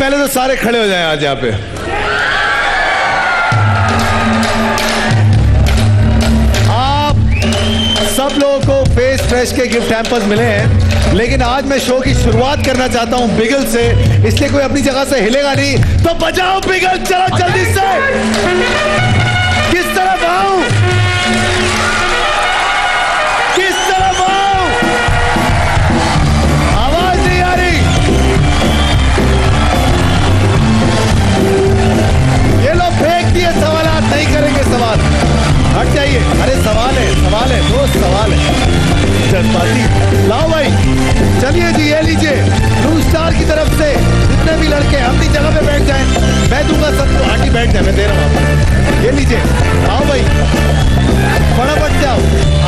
पहले तो सारे खड़े हो जाएं आज यहाँ पे। आप सब लोगों को फेस फ्रेश के गिफ्ट हैम्पर्स मिले हैं, लेकिन आज मैं शो की शुरुआत करना चाहता हूं बिगल से, इसलिए कोई अपनी जगह से हिलेगा नहीं, तो बजाओ बिगल। चलो जल्दी से, किस तरफ आऊं, किस तरफ आऊं, आवाज नहीं आ रही। ये लोग फेंक दिए सवाल, नहीं करेंगे सवाल, हट जाइए। अरे सवाल है दोस्त, सवाल है। जज्बाती लाओ भाई, चलिए जी, ये लीजिए ब्लू स्टार की तरफ से जितने भी लड़के अपनी जगह पे बैठ जाएं, मैं दूंगा सबको। आंटी बैठ जाए, मैं दे रहा हूँ। ये लीजिए, आओ भाई, फटाफट से आओ,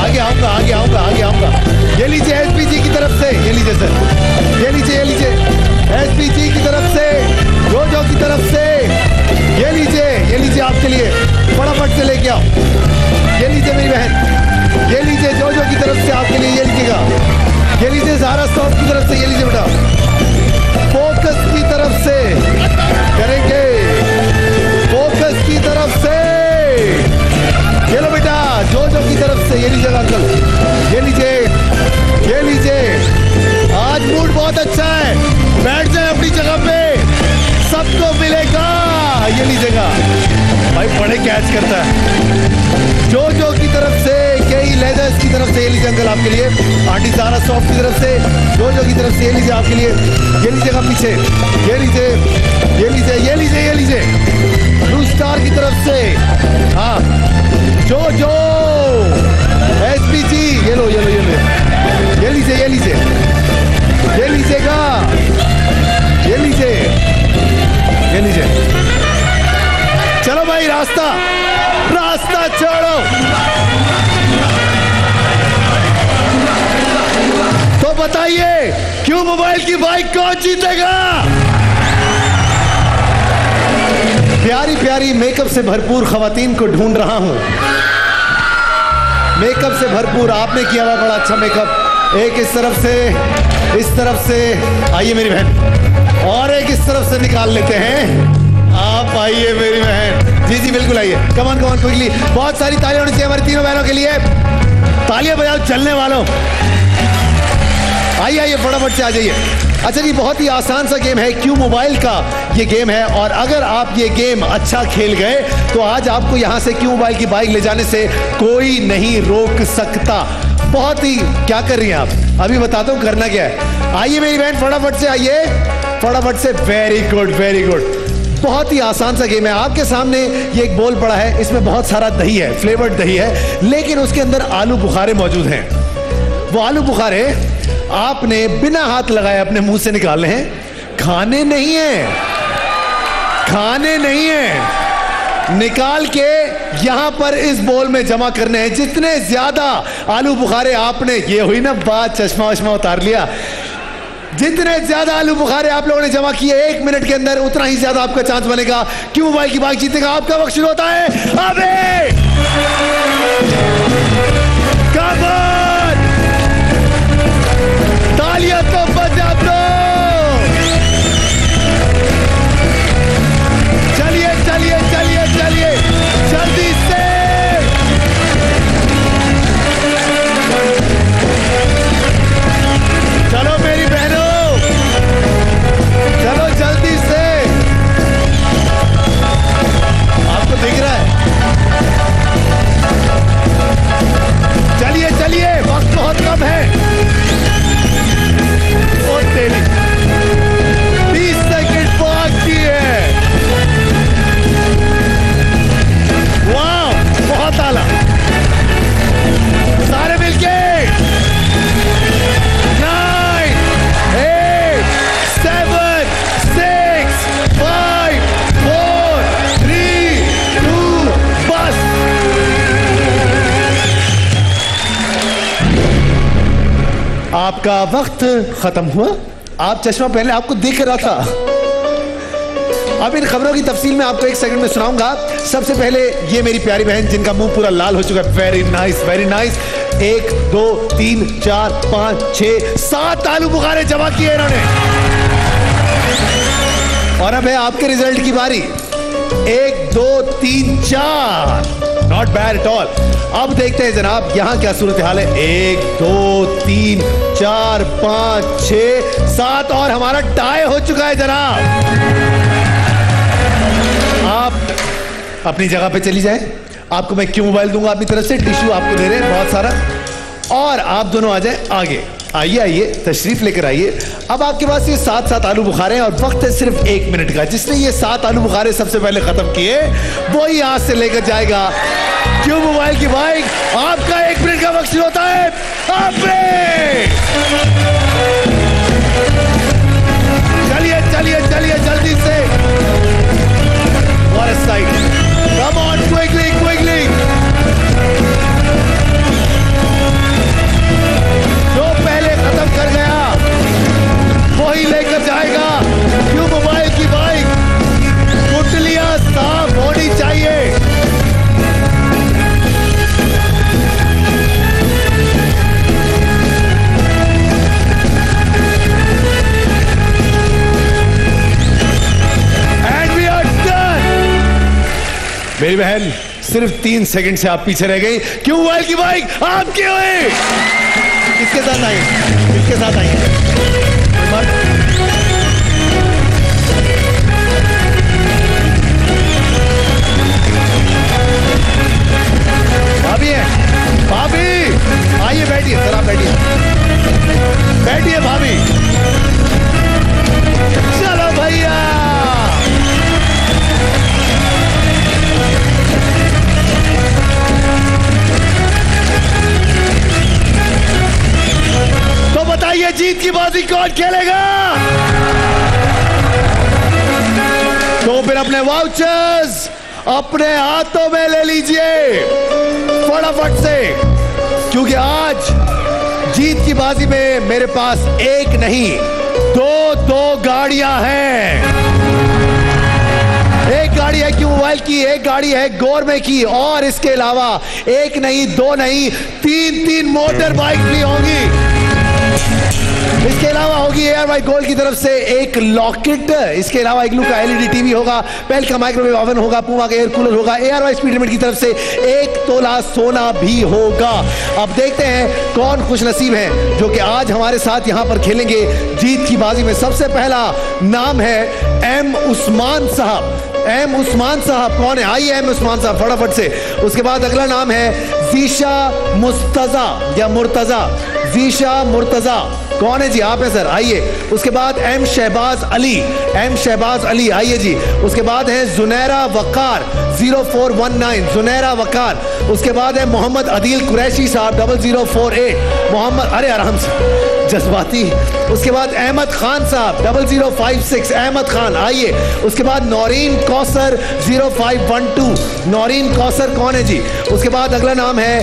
आगे आऊंगा, आगे आऊंगा, आगे आऊंगा। ये लीजिए एसपीजी की तरफ से, ये लीजिए सर, ये लीजिए, ये लीजिए एसपीजी की तरफ से, जोजो की तरफ से, ये लीजिए आपके लिए, फटाफट से लेके आओ। ये लीजिए मेरी बहन, ये लीजिए जोजो की तरफ से आपके लिए, ये लीजिएगा। ये लीजिए ज़ारा सॉफ्ट की तरफ से, ये लीजिए बेटा। फोकस की तरफ से करेंगे, फोकस की तरफ से, ये लो बेटा जोजो की तरफ से, ये लीजिए अंकल, ये लीजिए, ये लीजिए। आज मूड बहुत अच्छा है, बैठ जाए अपनी जगह पे, सबको मिलेगा। ये लीजिएगा भाई, बड़े कैच करता है। जोजो की तरफ से, केई लेदर्स की तरफ से, ये लीजिए अंकल आपके लिए। आंटी ज़ारा सॉफ्ट की तरफ से, जोजो की तरफ से, ये लीजिए आपके लिए। ये लीजिएगा पीछे, ये लीजिए, ये लीजिए, ये लीजिए, ये लीजिए ब्लू स्टार की तरफ से। हाँ जोजो, एसपीजी, ये लो, ये लो, ये लो, ये लीजिए, ये लीजिए, ये लीजिएगा, ये लीजिए, ये लीजिए। चलो भाई, रास्ता रास्ता छोड़ो। तो बताइए क्यों मोबाइल की बाइक कौन जीतेगा? प्यारी प्यारी मेकअप से भरपूर खवातीन को ढूंढ रहा हूं। मेकअप से भरपूर आपने किया हुआ बड़ा अच्छा मेकअप। एक इस तरफ से, इस तरफ से, आइए मेरी बहन, और एक इस तरफ से निकाल लेते हैं। आप आइए मेरी बहन, जी जी बिल्कुल आइए, कमान कमान क्विकली। बहुत सारी तालियां होनी चाहिए हमारी तीनों बहनों के लिए। तालियां बजाओ चलने वालों, आइए आइए फटाफट से आ जाइए। अच्छा जी, बहुत ही आसान सा गेम है, क्यों मोबाइल का ये गेम है, और अगर आप ये गेम अच्छा खेल गए तो आज आपको यहाँ से क्यों मोबाइल की बाइक ले जाने से कोई नहीं रोक सकता। बहुत ही, क्या कर रही हैं आप, अभी बताता हूँ करना क्या है। आइए मेरी बहन फटाफट से आइए, फटाफट से। Very good, very good. बहुत ही आसान सा गेम है। आपके सामने ये एक बोल पड़ा है, इसमें बहुत सारा दही है, फ्लेवर्ड दही है, लेकिन उसके अंदर आलू बुखारे मौजूद हैं। वो आलू बुखारे आपने बिना हाथ लगाए अपने मुंह से निकालने हैं। खाने नहीं है, खाने नहीं है, निकाल के यहां पर इस बोल में जमा करने हैं। जितने ज्यादा आलू बुखारे आपने, ये हुई ना बात, चश्मा वश्मा उतार लिया, जितने ज्यादा आलू बुखारे आप लोगों ने जमा किए 1 मिनट के अंदर, उतना ही ज्यादा आपका चांस बनेगा कि मोबाइल की बाइक जीतेगा। आपका वक्त शुरू होता है अबे। कमान, तालियां तो बजा दो। चलिए चलिए चलिए चलिए जल्दी से। चलो मेरी बहनों, चलो जल्दी से। आपको दिख रहा है? चलिए चलिए, वक्त बहुत कम है। बहुत तेजी, 20 सेकंड बाकी है। वाह, बहुत आला, सारे मिलके। 9 8 7 6 5 4 3 2 बस। आपका वक्त खत्म हुआ। आप चश्मा पहले आपको दिख रहा था। अब इन खबरों की तफसील में आपको 1 सेकंड में सुनाऊंगा। सबसे पहले ये मेरी प्यारी बहन जिनका मुंह पूरा लाल हो चुका है। Very nice, very nice. 1 2 3 4 5 6 7 आलू बुखारे जमा किए इन्होंने। और अब है आपके रिजल्ट की बारी। 1 2 3 4, नॉट बैड एट ऑल। अब देखते हैं जनाब यहां क्या सूरत हाल है। 1 2 3 4 5 6 7 और हमारा टाई हो चुका है जनाब। आप अपनी जगह पे चली जाएं। आपको मैं क्यों मोबाइल दूंगा अपनी तरफ से, टिश्यू आपको दे रहे हैं बहुत सारा, और आप दोनों आ जाएं आगे। आइए आइए, तशरीफ लेकर आइए। अब आपके पास ये 7 आलू बुखारे हैं और वक्त है सिर्फ 1 मिनट का। जिसने ये 7 आलू बुखारे सबसे पहले खत्म किए वो ही आज से लेकर जाएगा क्यों मोबाइल की बाइक। आपका 1 मिनट का वक्त होता है। चलिए चलिए चलिए जल्दी से। और इस side, come on, quickly quickly. जो पहले खत्म कर गया वही लेकर जाएगा क्यों मोबाइल की बाइक। कुटलियां साफ होनी चाहिए। And we are done. मेरी बहन सिर्फ 3 सेकंड से आप पीछे रह गई क्यों मोबाइल की बाइक आपकी हुई। किसके साथ आई, किसके साथ आई? भाभी है, भाभी आइए बैठिए सर, आप बैठिए, बैठिए भाभी। चलो भैया, तो बताइए जीत की बाजी कौन खेलेगा? तो फिर अपने वाउचर्स अपने हाथों में ले लीजिए फटाफट से, क्योंकि आज जीत की बाजी में मेरे पास 1 नहीं 2 गाड़ियां हैं। एक गाड़ी है क्यों मोबाइल की, एक गाड़ी है गौरमे की, और इसके अलावा 1 नहीं 2 नहीं 3 मोटर बाइक भी होंगी। इसके अलावा होगी एयरवाई गोल्ड की तरफ से एक लॉकेट, इसके अलावा इग्लू का LED टीवी होगा, पेल का माइक्रोवेव ओवन होगा, पूमा का एयर कूलर होगा, एयरवाई स्पीड लिमिट की तरफ से 1 तोला सोना भी होगा। अब देखते हैं कौन खुशनसीब है जो कि आज हमारे साथ यहां पर खेलेंगे जीत की बाजी में। सबसे पहला नाम है M उस्मान साहब। M उस्मान साहब कौन है? आइए M उस्मान साहब फटाफट से। उसके बाद अगला नाम है जीशा मुस्तजा या मुर्तजा, जीशा मुर्तजा कौन है जी? आप है सर, आइए। उसके बाद M शहबाज अली, M शहबाज अली आइए जी। उसके बाद है जुनैरा वकार 0419, जुनैरा वकार। उसके बाद है मोहम्मद अदील कुरैशी साहब 0048, मोहम्मद, अरे आराम से जज्बाती। उसके बाद अहमद खान साहब 0056, अहमद खान आइए। उसके बाद नौरीन कौसर 0512, नौरीन कौसर कौन है जी? उसके बाद अगला नाम है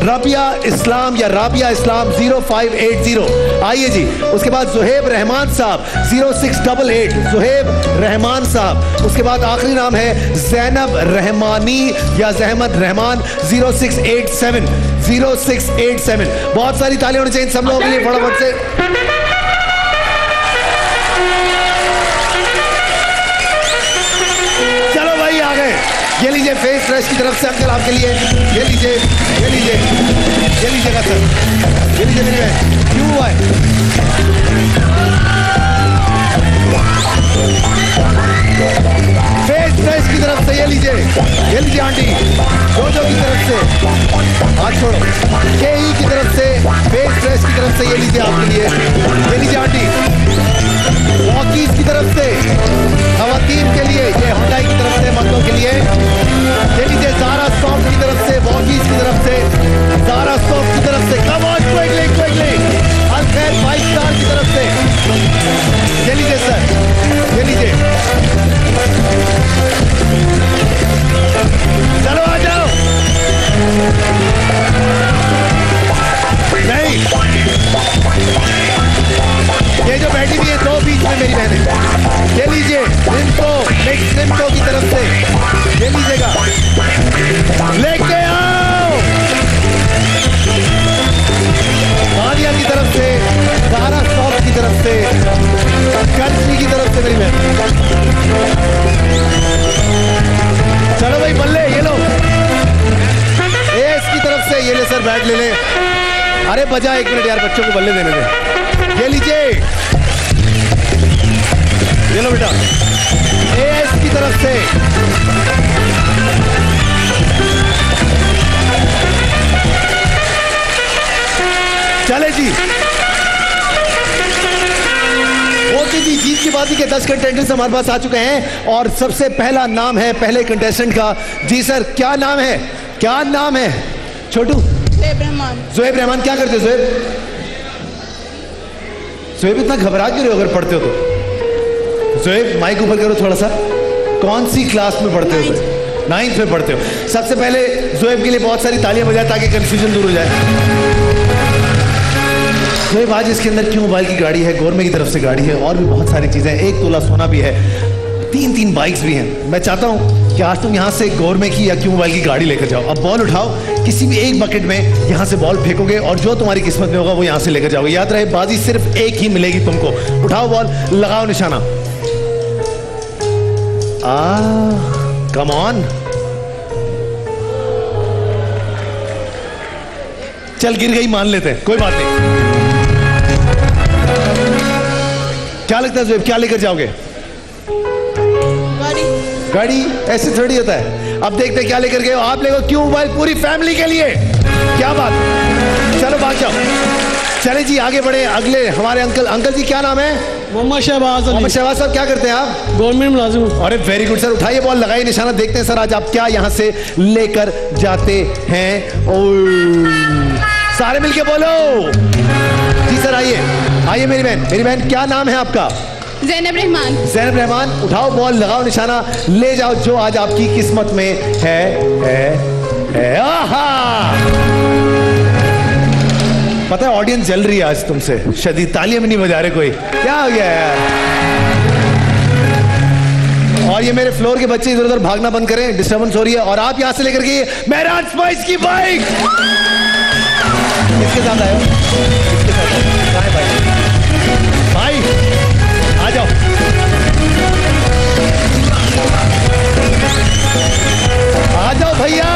रबिया इस्लाम या राबिया इस्लाम 0580, आइए जी। उसके बाद जुहेब रहमान साहब 0688, जुहेब रहमान साहब। उसके बाद आखिरी नाम है जैनब रहमानी या जहमत रहमान 0687, 0687। बहुत सारी तालियां होनी चाहिए सब लोगों के लिए फटाफट से। चलो भाई आ गए। ये लीजिए फेस फ्रेश की तरफ से अंकल आपके लिए, ये लीजिए, ये लीजिए, ये लीजिएगा सर, ये लीजिए मेरी बहन। क्यों हुआ है? फेस फ्रेश की तरफ से ये लीजिए, ये लीजिए आंटी, जोजो की तरफ से, हाथ छोड़ो, केई की तरफ से फेस फ्रेश की तरफ से ये लीजिए आपके लिए, ये लीजिए आंटी। वॉकीज की तरफ से खवातीन के लिए, ये हुंडई की तरफ से मर्दों के लिए, ये लीजिए ज़ारा सॉफ्ट की तरफ से, वॉकीज की तरफ से, ज़ारा सॉफ्ट की तरफ से, come on quickly quickly, Alkhair 5 star की तरफ से, ये लीजिए सर, ये लीजिए। चलो आ जाओ। नहीं अरे बजा, 1 मिनट यार, बच्चों को बल्ले देने दे। ये लीजिए, ये लो बेटा, एएस की तरफ से। चले जी, ओके जी, जीत की बाजी के 10 कंटेस्टेंट्स हमारे पास आ चुके हैं और सबसे पहला नाम है पहले कंटेस्टेंट का। जी सर, क्या नाम है? क्या नाम है? छोटू? ज़ुहैब रहमान। क्या करते हो ज़ुहैब? ज़ुहैब इतना घबरा क्यों रहे हो अगर पढ़ते हो तो? ज़ुहैब माइक ऊपर करो थोड़ा सा। कौन सी क्लास में पढ़ते हो? 9th में पढ़ते हो। सबसे पहले ज़ुहैब के लिए बहुत सारी तालियां बजाएं ताकि कंफ्यूजन दूर हो जाए। ज़ुहैब, आज इसके अंदर क्यों मोबाइल की गाड़ी है, गवर्नमेंट की तरफ से गाड़ी है और भी बहुत सारी चीजें, 1 तोला सोना भी है, 3 बाइक्स भी हैं। मैं चाहता हूं कि आज तुम यहां से गवर्नमेंट की या क्यों मोबाइल की गाड़ी लेकर जाओ। अब बॉल उठाओ, किसी भी एक बकेट में यहां से बॉल फेंकोगे और जो तुम्हारी किस्मत में होगा वो यहां से लेकर जाओगे। याद रहे, बाजी सिर्फ एक ही मिलेगी तुमको। उठाओ बॉल, लगाओ निशाना। कम ऑन, चल गिर गई मान लेते हैं, कोई बात नहीं। क्या लगता है ज़ुहैब, क्या लेकर जाओगे? गाड़ी ऐसे थोड़ी होता है। अब देखते हैं क्या लेकर गए हो आप। लेकर क्यों मोबाइल पूरी फैमिली के लिए, क्या बात। चलो भाग जाओ। चले जी आगे बढ़े। अगले हमारे अंकल जी, क्या नाम है? मोहम्मद शहबाज। मोहम्मद शहबाज साहब, क्या करते हैं आप? गवर्नमेंट मुलाजिम। अरे वेरी गुड सर, उठाइए बॉल, लगाइए निशाना। देखते हैं सर आज आप क्या यहाँ से लेकर जाते हैं। सारे मिलके बोलो जी सर। आइए मेरी बहन, क्या नाम है आपका? ज़ैनब रहमान। ज़ैनब रहमान, उठाओ बॉल, लगाओ निशाना, ले जाओ जो आज आपकी किस्मत में है। आहा, पता है ऑडियंस जल रही है आज तुमसे, शदीद तालियां भी नहीं बजा रहे कोई। क्या हो गया यार? और ये मेरे फ्लोर के बच्चे इधर उधर भागना बंद करें, डिस्टर्बेंस हो रही है। और आप यहां से लेकर गए मेहरान स्पाइस की बाइक। किसके साथ आए हो? किसके साथ आए भाई? आ जाओ। आ जाओ भैया,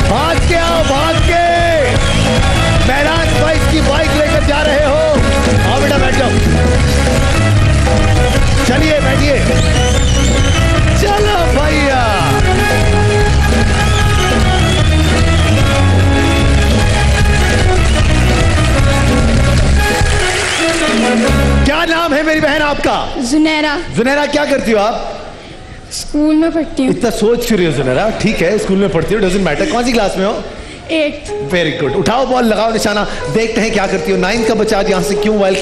भाग के आओ, भाग के। मेहरान स्पाइस की बाइक लेकर जा रहे हो। आओ बेटा, बैठ जाओ। चलिए बैठिए। चलो भैया। क्या नाम है मेरी बहन आपका? जुनैरा। जुनैरा, क्या करती हो आप? स्कूल में पढ़ती हूँ। इतना सोच क्यों रही हो जुनैरा? ठीक है, स्कूल में पढ़ती हो, डजंट मैटर। कौन सी क्लास में हो? 8th। Very good. उठाओ बॉल, लगाओ निशाना, देखते हैं क्या करती हो। 9th का बच्चा आज यहाँ से क्यों मोबाइल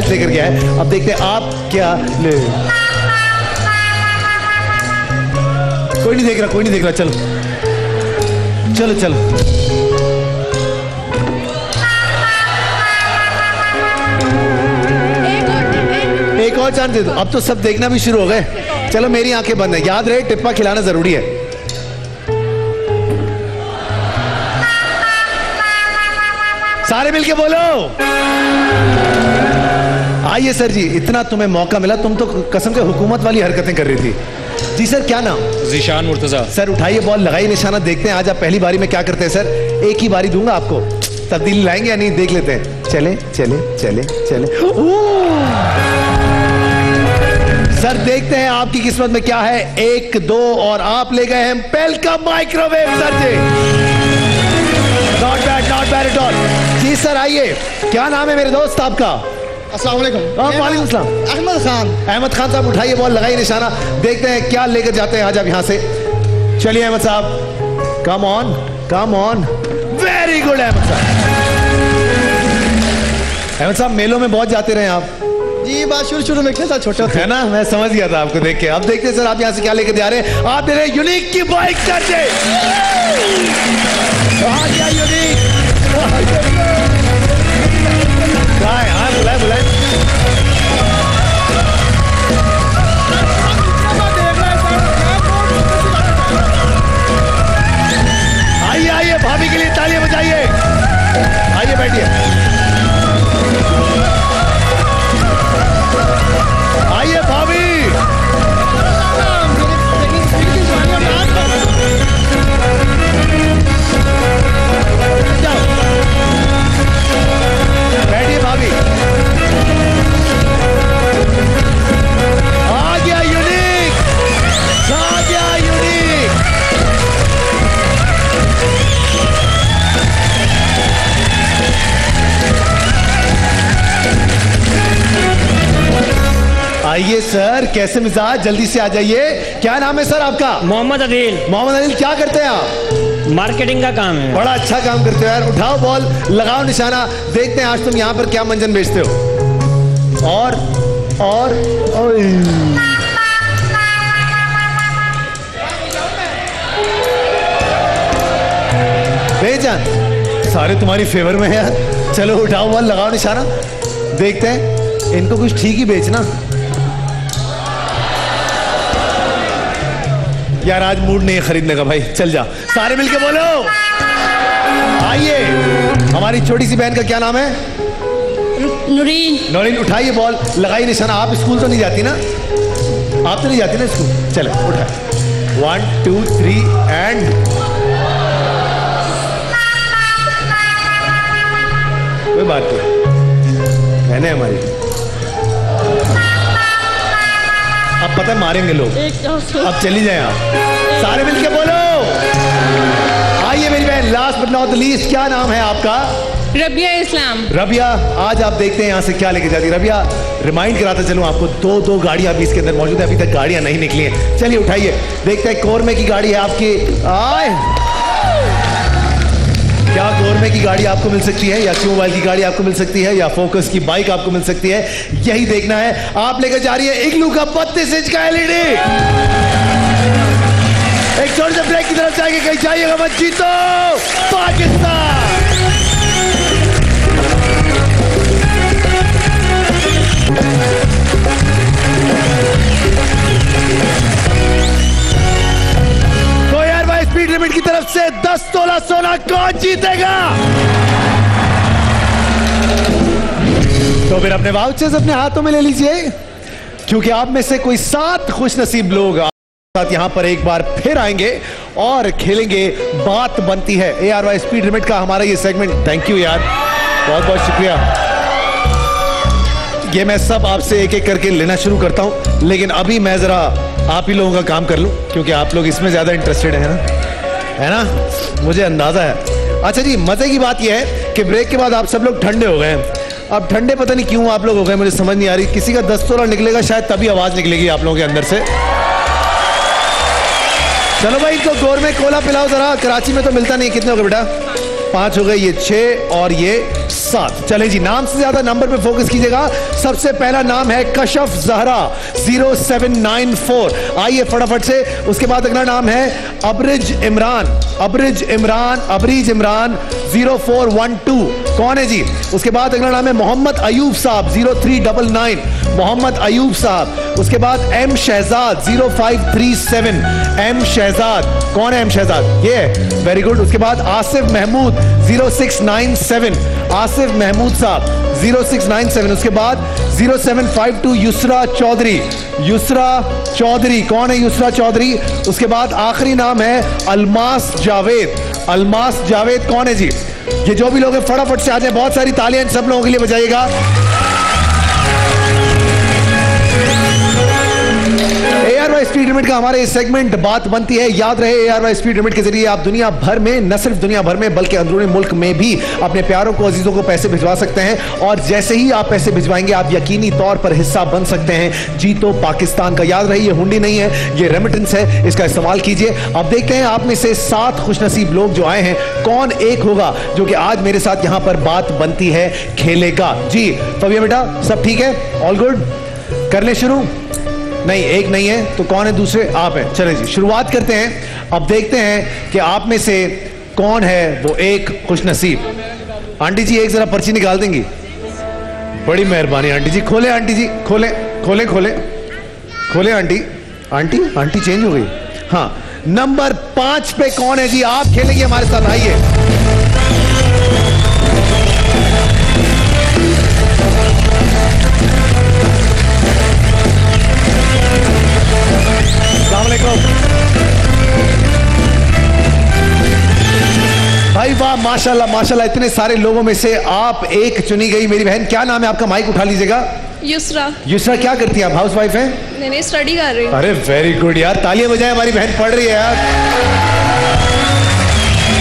लेकर गया है। अब देखते हैं आप क्या ले। कोई नहीं देख रहा, चलो चलो चलो। एक और चांस दे दो। अब तो सब देखना भी शुरू हो गए। चलो मेरी आंखें बंद है। याद रहे, टिप्पा खिलाना जरूरी है। सारे मिलके बोलो। आइए सर जी, इतना तुम्हें मौका मिला, तुम तो कसम के हुकूमत वाली हरकतें कर रही थी। जी सर, क्या नाम? ज़ीशान मुर्तज़ा। सर उठाइए बॉल, लगाइए निशाना, देखते हैं आज आप पहली बारी में क्या करते हैं। सर एक ही बारी दूंगा आपको, तब्दीली लाएंगे या नहीं देख लेते हैं। चले चले चले चले। सर देखते हैं आपकी किस्मत में क्या है। 1 2 और आप ले गए हैं पेल का microwave. Sir ji not bad at all. जी सर आइए, क्या नाम है मेरे दोस्त आपका? अस्सलाम वालेकुम। वालेकुम सलाम। अहमद खान साहब, उठाइए बॉल, लगाइए निशाना, देखते हैं क्या लेकर जाते हैं आज आप यहाँ से। चलिए अहमद साहब, come on. Very good Ahmed साहब। अहमद साहब मेलों में बहुत जाते रहे आप? जी बात शुरू में कैसा छोटा है ना, मैं समझ गया था आपको देख के। अब देखते हैं सर आप यहाँ से क्या लेकर जा रहे हैं। आप दे रहे हैं यूनिक की बाइक। सर जी यूनिक बुलाए। आइए भाभी के लिए तालियां बजाइए। आइए बैठिए। आइए भाभी। आइए सर, कैसे मिजाज, जल्दी से आ जाइए। क्या नाम है सर आपका? मोहम्मद अदील। मोहम्मद अदील, क्या करते हैं आप? मार्केटिंग का काम है। बड़ा अच्छा काम करते हो यार। उठाओ बॉल, लगाओ निशाना, देखते हैं आज तुम यहाँ पर क्या मंजन बेचते हो। और बेजान, सारे तुम्हारी फेवर में है यार। चलो उठाओ बॉल, लगाओ निशाना, देखते हैं। इनको कुछ ठीक ही बेचना यार, आज मूड नहीं है खरीदने का भाई। चल जा, सारे मिलके बोलो। आइए, हमारी छोटी सी बहन का क्या नाम है? नूरीन। नौरीन, उठाइए बॉल, लगाइए निशाना। आप स्कूल तो नहीं जाती ना? आप तो नहीं जाती ना स्कूल? चलो उठा, 1 2 3 एंड कोई बात नहीं, बहने हमारी। अब पता है मारेंगे लोग, अब चली जाए आप। सारे मिलके बोलो। आइए मेरी बहन, last but not the least, क्या नाम है आपका? रबिया इस्लाम। रबिया, आज आप देखते हैं यहाँ से क्या लेके जाती है। रबिया, रिमाइंड कराता चलूं आपको, दो गाड़ियां अभी इसके अंदर मौजूद है, अभी तक गाड़ियां नहीं निकली हैं। चलिए उठाइए, देखते हैं कौरमे की गाड़ी है आपकी। आए, क्या कौरमे की गाड़ी आपको मिल सकती है, या क्यू मोबाइल की गाड़ी आपको मिल सकती है, या फोकस की बाइक आपको मिल सकती है, यही देखना है। आप लेकर जा रही है इग्लू का 32 इंच का एलईडी। एक छोटे से ब्रेक की तरफ जाएंगे, कहीं जाइएगा मत, जीतो पाकिस्तान। तो यार भाई, स्पीड लिमिट की तरफ से 10 तोला सोना कौन जीतेगा? तो फिर अपने वाउचर्स अपने हाथों में ले लीजिए, क्योंकि आप में से कोई 7 खुश नसीब लोग साथ यहां पर एक बार फिर आएंगे और खेलेंगे बात बनती है ARY स्पीड लिमिट का हमारा ये सेगमेंट। थैंक यू यार, बहुत बहुत शुक्रिया। ये मैं सब आपसे एक एक करके लेना शुरू करता हूं, लेकिन अभी मैं जरा आप ही लोगों का काम कर लूं, क्योंकि आप लोग इसमें ज्यादा इंटरेस्टेड है ना, मुझे अंदाजा है। अच्छा जी, मजे की बात यह है कि ब्रेक के बाद आप सब लोग ठंडे हो गए हैं। अब ठंडे पता नहीं क्यों आप लोग हो गए, मुझे समझ नहीं आ रही। किसी का 10 तोला निकलेगा शायद, तभी आवाज निकलेगी आप लोगों के अंदर से। चलो भाई, इनको गोरमे कोला पिलाओ जरा, कराची में तो मिलता नहीं। कितने हो गए बेटा? 5 हो गए, ये 6 और ये 7। चले जी, नाम से ज्यादा नंबर पे फोकस कीजिएगा। सबसे पहला नाम है कशफ जहरा 0794। आइए फटाफट से। उसके बाद अगला नाम है अबरिज इमरान 0412। कौन है जी? उसके बाद अगला नाम है मोहम्मद अयूब साहब 0399। मोहम्मद अयूब साहब। उसके बाद एम शहजाद 0537। एम शहजाद, कौन है एम शहजाद? ये वेरी गुड। उसके बाद आसिफ महमूद 0697। आसिफ महमूद साहब 0697। उसके बाद 0752 युसरा चौधरी। युसरा चौधरी, कौन है युसरा चौधरी? उसके बाद आखिरी नाम है अलमास जावेद। अलमास जावेद कौन है जी? ये जो भी लोग हैं फटाफट से आ जाए, बहुत सारी तालियां सब लोगों के लिए बजाइएगा। ARY स्पीड लिमिट का हमारे इस सेगमेंट बात बनती है। याद रहे, ARY स्पीड लिमिट के जरिए आप दुनिया भर में, न सिर्फ दुनिया भर में बल्कि अंदरूनी मुल्क में भी अपने प्यारों को, अजीजों को पैसे भिजवा सकते हैं। और जैसे ही आप पैसे भिजवाएंगे, आप यकीनी तौर पर हिस्सा बन सकते हैं जीतो पाकिस्तान का। याद रहे, ये हुंडी नहीं है, ये रेमिटेंस है, इसका इस्तेमाल कीजिए। अब देखते हैं आप में से 7 खुशनसीब लोग जो आए हैं, कौन एक होगा जो कि आज मेरे साथ यहां पर बात बनती है खेलेगा। जी फबिया बेटा, सब ठीक है? All good? कर ले शुरू? नहीं, एक नहीं है, तो कौन है दूसरे? आप हैं। चले जी, शुरुआत करते हैं। अब देखते हैं कि आप में से कौन है वो एक खुशनसीब। आंटी जी, एक जरा पर्ची निकाल देंगी? बड़ी मेहरबानी आंटी जी। खोले आंटी जी, खोले खोले खोले खोले आंटी। आंटी आंटी चेंज हो गई। हाँ, नंबर 5 पे कौन है जी? आप खेलेंगे हमारे साथ, आइए। भाई वाह, माशाल्लाह माशाल्लाह, इतने सारे लोगों में से आप एक चुनी गई। मेरी बहन, क्या नाम है आपका? माइक उठा लीजिएगा। युसरा। युसरा, क्या करती हैं आप? हाउस वाइफ हैं? नहीं, स्टडी कर रही हूँ। अरे वेरी गुड यार, तालियां बजाएं, हमारी बहन पढ़ रही है यार।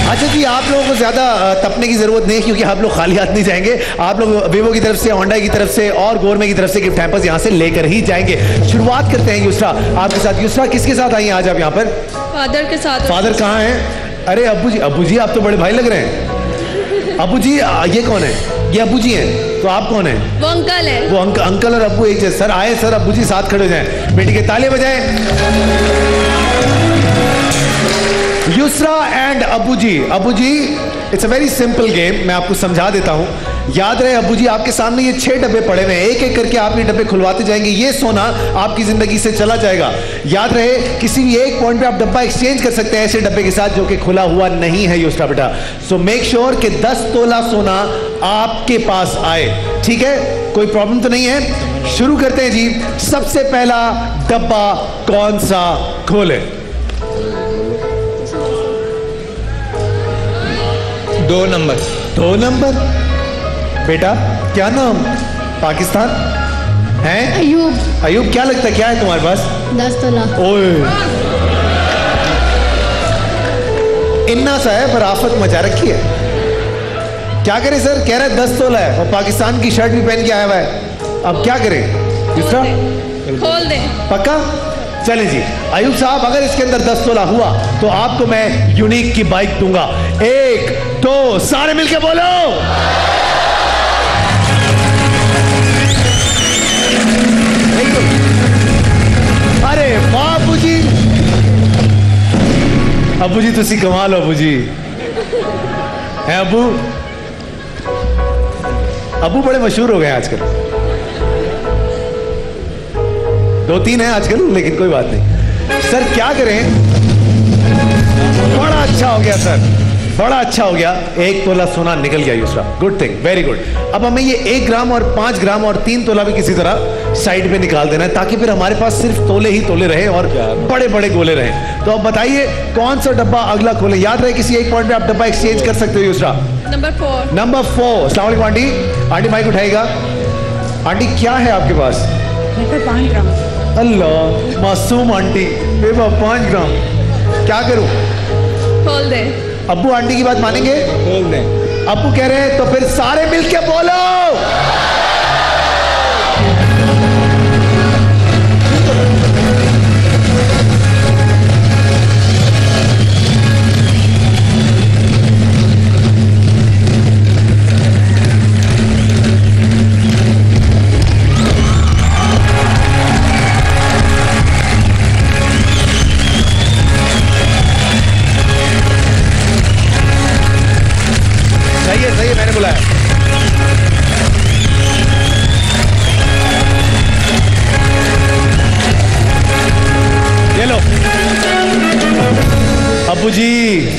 अच्छा जी, आप लोगों को ज्यादा तपने की जरूरत नहीं है क्योंकि आप लोग खाली हाथ नहीं जाएंगे। आप लोग वीवो की तरफ से, होंडा की तरफ से और गोरमे की तरफ से गिफ्ट हैम्पर्स यहाँ से लेकर ही जाएंगे। शुरुआत करते हैं युसरा आपके साथ। युसरा, किसके साथ आई हैं आज आप यहाँ पर? फादर के साथ। फादर कहाँ हैं? अरे अब्बू जी आप तो बड़े भाई लग रहे हैं। अब्बू जी, ये कौन है? ये अब्बू जी हैं। तो आप कौन हैं? वो अंकल है। वो अंकल और अब्बू एक जैसे। सर आए सर, अब्बू जी साथ खड़े हो जाएं, बेटी के ताले बजाएं। युसरा एंड अब्बू जी। अब्बू जी, it's a very simple game, मैं आपको समझा देता हूं। याद रहे अब्बू जी, आपके सामने ये 6 डब्बे पड़े हुए हैं, एक एक करके आप ये डब्बे खुलवाते जाएंगे। ये सोना आपकी जिंदगी से चला जाएगा। याद रहे, किसी भी एक पॉइंट पे आप डब्बा एक्सचेंज कर सकते हैं ऐसे डब्बे के साथ जो कि खुला हुआ नहीं है युसरा बेटा। सो मेक श्योर कि 10 तोला सोना आपके पास आए, ठीक है? कोई प्रॉब्लम तो नहीं है? शुरू करते हैं जी। सबसे पहला डब्बा कौन सा खोले? 2 नंबर। 2 नंबर। बेटा क्या नाम? पाकिस्तान है? अयूब। अयूब, क्या लगता है क्या है तुम्हारे पास? 10 तोला। ओए, इन्ना सा है पर आफत मचा रखी है। क्या करें सर? कह रहा है 10 तोला है और पाकिस्तान की शर्ट भी पहन के आया हुआ है। अब क्या करें? दूसरा खोल दे। पक्का? चलें जी। अयूब साहब, अगर इसके अंदर 10 तोला हुआ तो आपको मैं यूनिक की बाइक दूंगा। 1 2 सारे मिलके बोलो। अरे वाह अब्बू जी, अब्बू जी तुसी कमाल हो अब्बू जी। हैं अब्बू? अब्बू बड़े मशहूर हो गए आजकल। 2-3 हैं आजकल, लेकिन कोई बात नहीं। सर क्या करें? बड़ा अच्छा हो गया सर, बड़ा अच्छा हो गया। 1 तोला सोना निकल गया Yusra, good thing, very good. अब हमें ये 1 ग्राम और 5 ग्राम और 3 तोला भी किसी तरह साइड पे निकाल देना है ताकि फिर हमारे पास सिर्फ तोले ही तोले रहे और बड़े बड़े गोले रहे। तो अब बताइए कौन सा डब्बा अगला खोले? याद रहे किसी एक पॉइंट पे आप डब्बा एक्सचेंज कर सकते हो युसरा। नंबर 4। नंबर 4। अस्सलाम वालेकुम आंटी। आंटी माइक उठाएगा। आंटी क्या है आपके पास? 5 ग्राम। अल्लाह, मासूम आंटी, 5 ग्राम। क्या करूं? खोल दे। अब्बू आंटी की बात मानेंगे? खोल दें। अब्बू कह रहे हैं तो फिर सारे मिलके बोलो। सही है, मैंने बुलाया। ये लो अब्बू जी,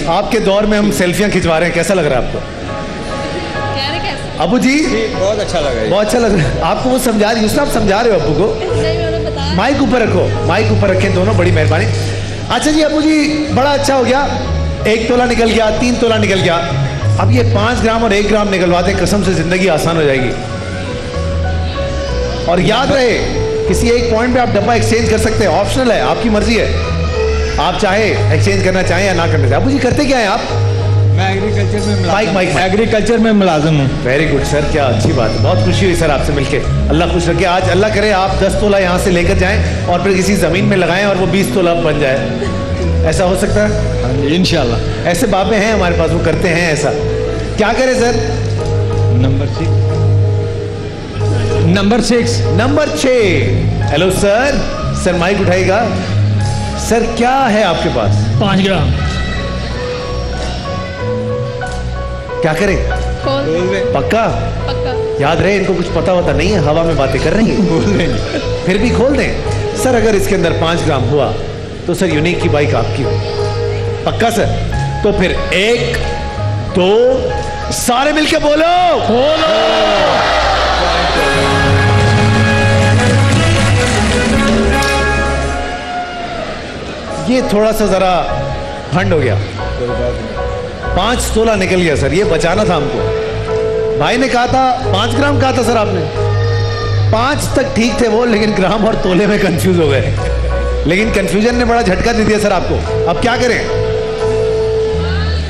आपके दौर में हम सेल्फियां खिंचवा रहे हैं, कैसा लग रहा है आपको? कह रहे कैसे? अब्बू जी बहुत अच्छा लगा। बहुत अच्छा लग रहा है आपको। वो समझा रही हूँ, आप समझा रहे हो अब्बू को। नहीं, मैंने बताया। माइक ऊपर रखो, माइक ऊपर रखें दोनों, बड़ी मेहरबानी। अच्छा जी अब्बू जी, बड़ा अच्छा हो गया। 1 तोला निकल गया, 3 तोला निकल गया। अब ये 5 ग्राम और 1 ग्राम निकलवा दें, कसम से जिंदगी आसान हो जाएगी। और याद रहे, किसी एक पॉइंट पे आप डब्बा एक्सचेंज कर सकते हैं, ऑप्शनल है, आपकी मर्जी है। आप चाहे एक्सचेंज करना चाहें या ना करना चाहें। अब्बू जी करते क्या है आप? मैं एग्रीकल्चर में माइक एग्रीकल्चर में मुलाजिम हूँ। वेरी गुड सर, क्या अच्छी बात है, बहुत खुशी हुई सर आपसे मिलके। अल्लाह खुश रखे। आज अल्लाह करे आप 10 तोला यहाँ से लेकर जाएं और फिर किसी जमीन में लगाएं और वो 20 तोला बन जाए। ऐसा हो सकता है? इंशाल्लाह। ऐसे बाबे हैं हमारे पास, वो करते हैं ऐसा। क्या करें sir? Number 6। Number 6। Hello sir, sir mike उठाएगा। सर क्या है आपके पास? 5 ग्राम। क्या करें? खोल दे। पक्का? पक्का। याद रहे, इनको कुछ पता होता नहीं है, हवा में बातें कर रही है। फिर भी खोल दें। सर अगर इसके अंदर 5 ग्राम हुआ तो सर यूनिक की बाइक आपकी हो। पक्का सर? तो फिर 1 2 सारे मिलके बोलो। खोलो। ये थोड़ा सा जरा फंड हो गया। 5 तोला निकल गया सर, ये बचाना था हमको। भाई ने कहा था 5 ग्राम कहा था सर आपने। 5 तक ठीक थे वो, लेकिन ग्राम और तोले में कंफ्यूज हो गए। लेकिन कंफ्यूजन ने बड़ा झटका दे दिया सर आपको। अब क्या करें?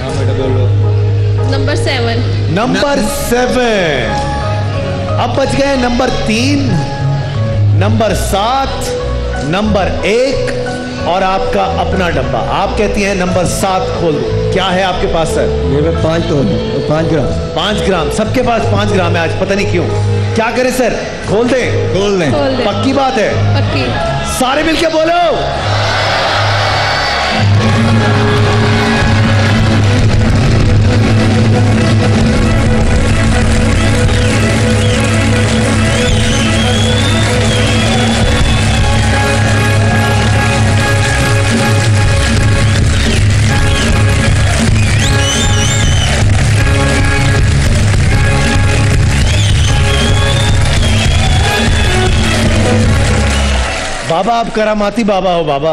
हाँ बेटा बोल। 7. नंबर 7। अब बच गए नंबर 3, नंबर 7, नंबर 1 और आपका अपना डब्बा। आप कहती हैं नंबर 7 खोल दो। क्या है आपके पास सर? मेरे में 5 तो 5 ग्राम। 5 ग्राम। सबके पास 5 ग्राम है आज, पता नहीं क्यों। क्या करें सर? खोल दें? खोल दें। खोल दे। पक्की बात है? पक्की। सारे मिलके बोलो। बाबा आप करामाती बाबा हो बाबा,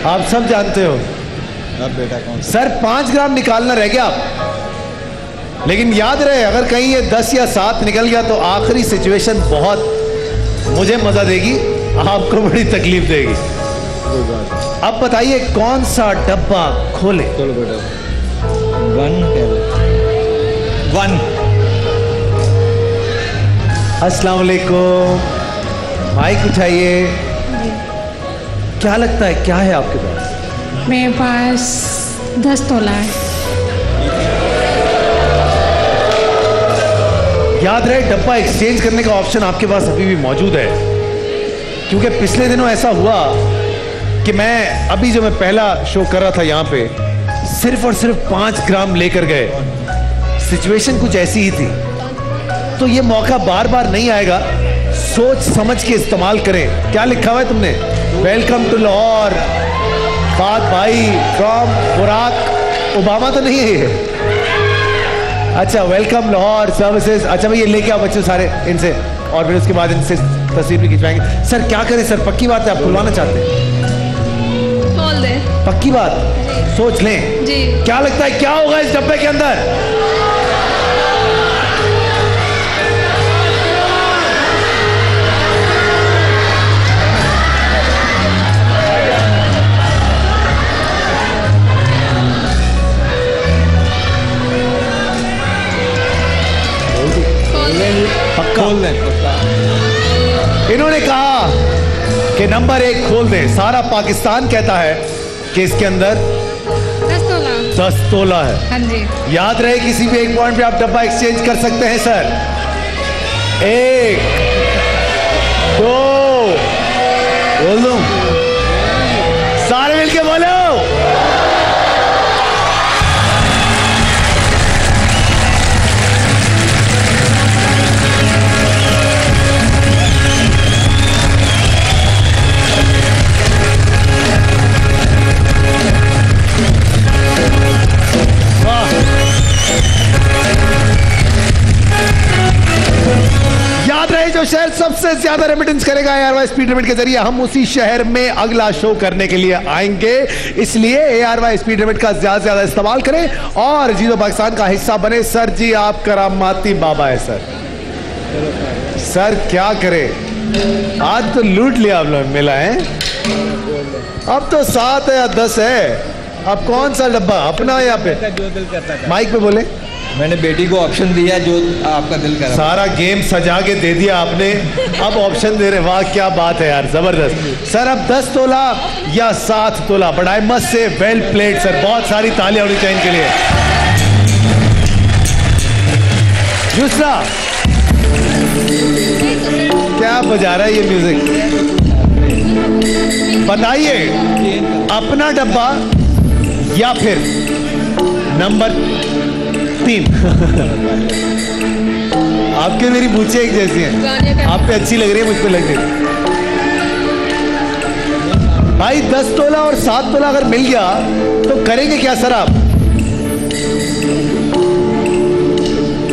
आप सब जानते हो। अब बेटा कौन सा? सर 5 ग्राम निकालना रह गया आप, लेकिन याद रहे अगर कहीं ये 10 या 7 निकल गया तो आखिरी सिचुएशन बहुत मुझे मजा देगी, आपको बड़ी तकलीफ देगी। अब बताइए कौन सा डब्बा खोले? खोलो बेटा। 1 1। अस्सलाम वालेकुम। माइक उठाइए। क्या लगता है क्या है आपके पास? मेरे पास 10 तोला है। याद रहे डब्बा एक्सचेंज करने का ऑप्शन आपके पास अभी भी मौजूद है, क्योंकि पिछले दिनों ऐसा हुआ कि मैं अभी जो मैं पहला शो कर रहा था यहाँ पे, सिर्फ और सिर्फ 5 ग्राम लेकर गए। सिचुएशन कुछ ऐसी ही थी, तो ये मौका बार बार नहीं आएगा। सोच समझ के इस्तेमाल करें। क्या लिखा हुआ है तुमने? वेलकम टू लाहौर, फात भाई फ्रॉम बुराक ओबामा तो नहीं है ये? अच्छा, वेलकम लाहौर सर्विसेज। अच्छा भाई ये लेके आओ बच्चे सारे इनसे, और फिर उसके बाद इनसे तस्वीर भी खिंचवाएंगे। सर क्या करें सर? पक्की बात है आप खुलवाना चाहते हैं? खोल दे। पक्की बात? सोच लें। जी। क्या लगता है क्या होगा इस डब्बे के अंदर? खोल दें। इन्होंने कहा कि नंबर 1 खोल दें। सारा पाकिस्तान कहता है कि इसके अंदर 10 तोला। 10 तोला है। हाँ जी। याद रहे किसी भी एक पॉइंट पे आप डब्बा एक्सचेंज कर सकते हैं सर। 1 2 बोल दूं? सारे मिलके बोलो। याद रहे जो शहर सबसे ज्यादा रेमिटेंस करेगा ARY स्पीड लिमिट के जरिए, हम उसी शहर में अगला शो करने के लिए आएंगे। इसलिए ARY स्पीड लिमिट का ज्यादा से ज्यादा इस्तेमाल करें और जीरो पाकिस्तान का हिस्सा बने। सर जी आप करामाती बाबा है सर। सर क्या करें, आज तो लूट लिया आप लोग मिला है। अब तो 7 है या 10 है। अब कौन सा डब्बा, अपना या पे? जो दिल करता है। माइक पे बोले। मैंने बेटी को ऑप्शन दिया जो आपका दिल कर। सारा गेम सजा के दे दिया आपने, अब ऑप्शन दे रहे। वाह क्या बात है यार, जबरदस्त। सर अब 10 तोला या 7 तोला? But I must say well played sir, बहुत सारी तालियां होनी चाहिए इनके लिए। दूसरा क्या बजा रहा है ये म्यूजिक? बताइए अपना डब्बा या फिर नंबर 3? आपके मेरी पूछे एक जैसी हैं, आप पे अच्छी लग रही है, मुझ पे लग रही है। भाई 10 तोला और 7 तोला अगर मिल गया तो करेंगे क्या सर आप?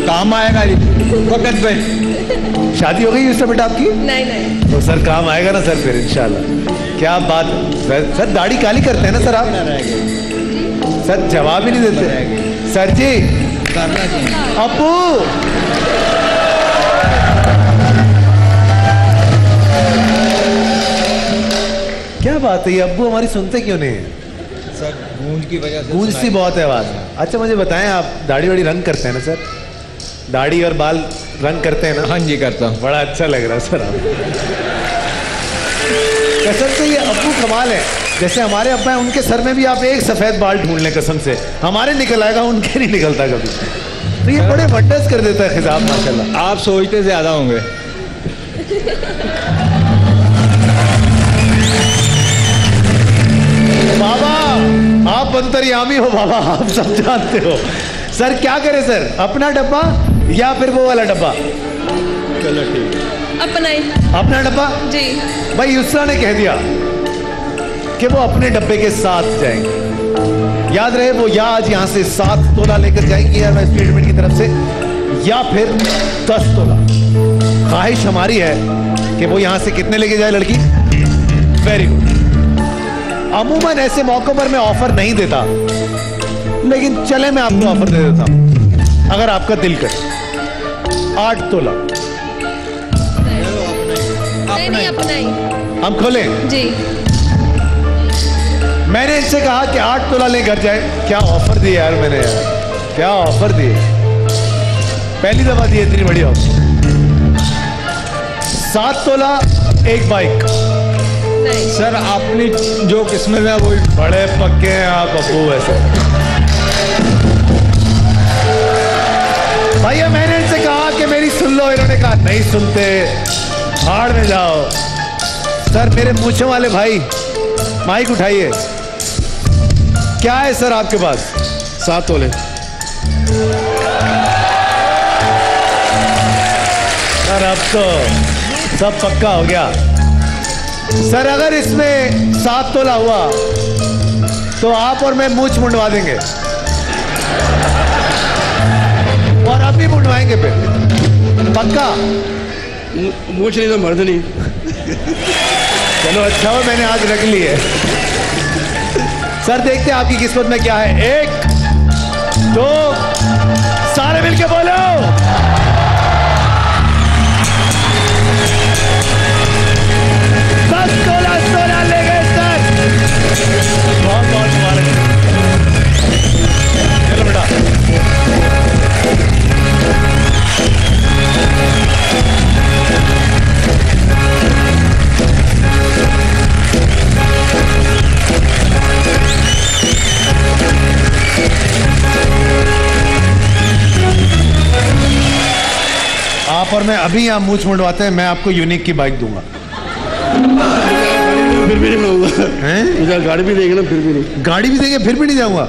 काम आएगा वक्त पे। शादी हो गई उससे बेटा आपकी? नहीं नहीं। तो सर काम आएगा ना सर फिर इंशाल्लाह। क्या बात है सर, दाढ़ी काली करते हैं ना सर आप? सर जवाब ही नहीं देते। सर जी अप्पू क्या बात है, ये अब्बू हमारी सुनते क्यों नहीं है? सर गूंज की वजह से गूंजती बहुत है आवाज। अच्छा मुझे बताएं, आप दाढ़ी वाड़ी रंग करते हैं ना सर? दाढ़ी और बाल रंग करते हैं ना? हाँ जी करता हूँ। बड़ा अच्छा लग रहा है सर आप। कसम से ये अब्बू कमाल है। जैसे हमारे अब्बा हैं, उनके सर में भी आप एक सफेद बाल ढूंढ लें, कसम से हमारे निकल आएगा, उनके नहीं निकलता कभी। तो ये बड़े वंडर्स कर देता है खिताब, माशाल्लाह। आप सोचते ज्यादा होंगे। बाबा आप अंतर्यामी हो बाबा, आप सब जानते हो। सर क्या करें सर, अपना डब्बा या फिर वो वाला डब्बा? चलो ठीक, अपना ही। अपना डब्बा जी। भाई युसरा ने कह दिया कि वो अपने डब्बे के साथ जाएंगे। याद रहे वो या आज यहां से 7 तोला लेकर जाएंगी या स्टेटमेंट की तरफ से, या फिर 10 तोला। ख्वाहिश हमारी है कि वो यहां से कितने लेके जाए लड़की? Very good. अमूमन ऐसे मौकों पर मैं ऑफर नहीं देता, लेकिन चले मैं आपको ऑफर दे देता हूं, अगर आपका दिल करे। 8 तोला। नहीं अपना ही। हम खोलें? जी। मैंने इनसे कहा कि 8 तोला ले घर जाए। क्या ऑफर दी यार मैंने, यार क्या ऑफर दी, पहली दफा दी इतनी बड़ी ऑफर। 7 तोला एक बाइक। नहीं सर आपने जो किस्में में वो बड़े पक्के हैं आप अब्बू वैसे। भैया मैंने इनसे कहा कि मेरी सुन लो, इन्होंने कहा नहीं सुनते, भाड़ में जाओ। सर मेरे मूंछों वाले भाई माइक उठाइए, क्या है सर आपके पास? 7 तोले। सर अब तो सब पक्का हो गया। सर अगर इसमें 7 तोला हुआ तो आप और मैं मूंछ मुंडवा देंगे, और अब भी मुंडवाएंगे फिर, पक्का? मूछ नहीं तो मर्द नहीं। चलो अच्छा हो मैंने आज रख ली है। सर देखते हैं आपकी किस्मत में क्या है। 1 2 सारे मिलके बोलो। 10 तोला ले गए सर। बहुत बहुत मुबारक। चलो बेटा। आप और मैं अभी यहाँ मूंछ मुंडवाते हैं, मैं आपको यूनिक की बाइक दूंगा। फिर भी नहीं लूंगा। हैं? इधर गाड़ी भी देंगे ना, फिर भी नहीं। गाड़ी भी देंगे फिर भी नहीं जाऊंगा।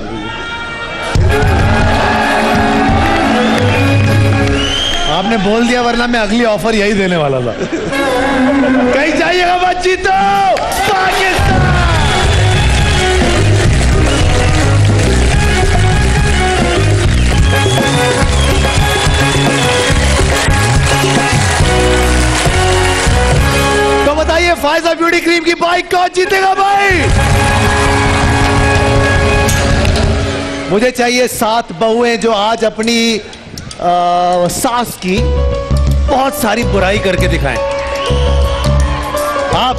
आपने बोल दिया, वरना मैं अगली ऑफर यही देने वाला था। कहीं जाइएगा मत, जीतो पाकिस्तान। तो बताइए फायजा ब्यूटी क्रीम की बाइक कौन जीतेगा भाई? मुझे चाहिए 7 बहुएं जो आज अपनी सास की बहुत सारी बुराई करके दिखाएं। आप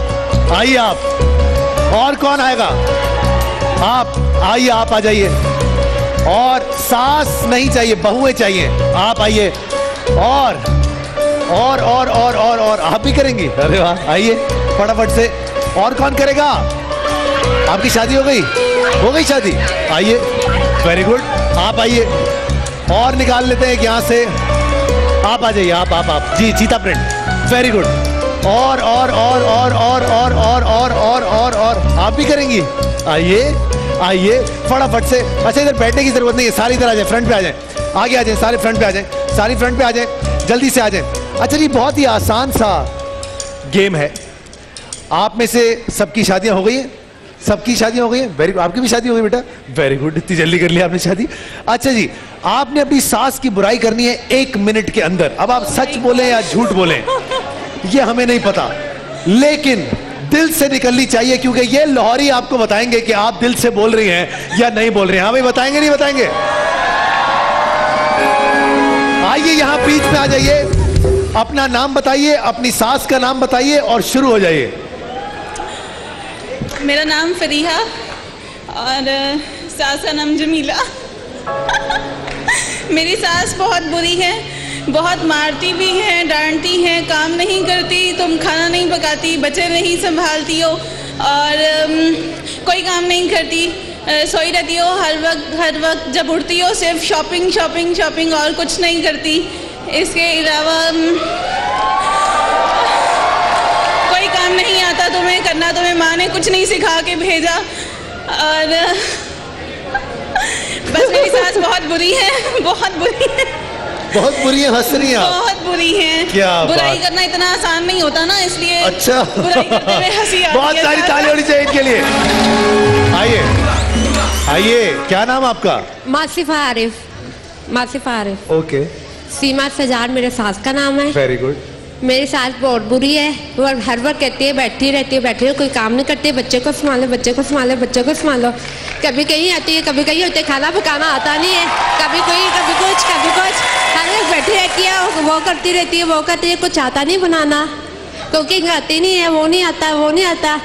आइए, आप और कौन आएगा? आप आइए, आप आ जाइए। और सास नहीं चाहिए, बहुएं चाहिए। आप आइए। और आप भी करेंगी? अरे वाह, आइए फटाफट से। और कौन करेगा? आपकी शादी हो गई? हो गई शादी? आइए, वेरी गुड। आप आइए। और निकाल लेते हैं यहाँ से। आप आ जाइए, आप जी, चीता प्रिंट, वेरी गुड। और आप भी करेंगी? आइए फटाफट से। अच्छा इधर बैठने की जरूरत नहीं है, सारी इधर आ जाए, फ्रंट पे आ जाए, आगे आ जाए, सारे फ्रंट पे आ जाए, सारी फ्रंट पे आ जाए, जल्दी से आ जाए। अच्छा जी, बहुत ही आसान सा गेम है। आप में से सबकी शादियां हो गई हैं? सबकी शादी हो गई है? Very good. आपकी भी शादी हो गई बेटा? वेरी गुड, इतनी जल्दी कर लिया आपने शादी। अच्छा जी, आपने अपनी सास की बुराई करनी है 1 मिनट के अंदर। अब आप सच बोलें या झूठ बोलें ये हमें नहीं पता, लेकिन दिल से निकलनी चाहिए, क्योंकि ये लाहौरी आपको बताएंगे कि आप दिल से बोल रही हैं या नहीं बोल रही हैं। हाँ भाई, बताएंगे नहीं बताएंगे? आइए यहाँ बीच में आ जाइए, अपना नाम बताइए, अपनी सास का नाम बताइए और शुरू हो जाइए। मेरा नाम फरीहा और सास का नाम जमीला। मेरी सास बहुत बुरी है, बहुत मारती भी है, डांटती है, काम नहीं करती, तुम खाना नहीं पकाती, बच्चे नहीं संभालती हो और कोई काम नहीं करती, सोई रहती हो हर वक्त जब उठती हो सिर्फ शॉपिंग शॉपिंग शॉपिंग और कुछ नहीं करती। इसके अलावा कोई काम नहीं आता तुम्हें करना, तुम्हें माँ ने कुछ नहीं सिखा के भेजा और बस मेरी सास बहुत बुरी है, बहुत बुरी है, बहुत बुरी है, हंस रही हैं आप। बहुत बुरी है। क्या बुराई बात। करना इतना आसान नहीं होता ना, इसलिए अच्छा बुराई करते हुए हंसी आती है। बहुत सारी ताली होनी चाहिए इनके लिए। आइए आइए, क्या नाम आपका? मासिफा आरिफ। मासिफा आरिफ। ओके। सीमा सजार मेरे सास का नाम है। Very good. मेरी सास बहुत बुरी है, वो हर वक्त कहती है बैठी रहती है, कोई काम नहीं करती, बच्चे को संभालो, बच्चे को संभालो, बच्चे को संभालो। कभी कहीं आती है, कभी कहीं होते, खाना पकाना आता नहीं है, कभी कोई कभी कुछ हर वक्त बैठी रहती है, वो करती रहती है, वो करती है, कुछ आता नहीं बनाना, कुकिंग आती नहीं है, वो नहीं आता, वो नहीं आता,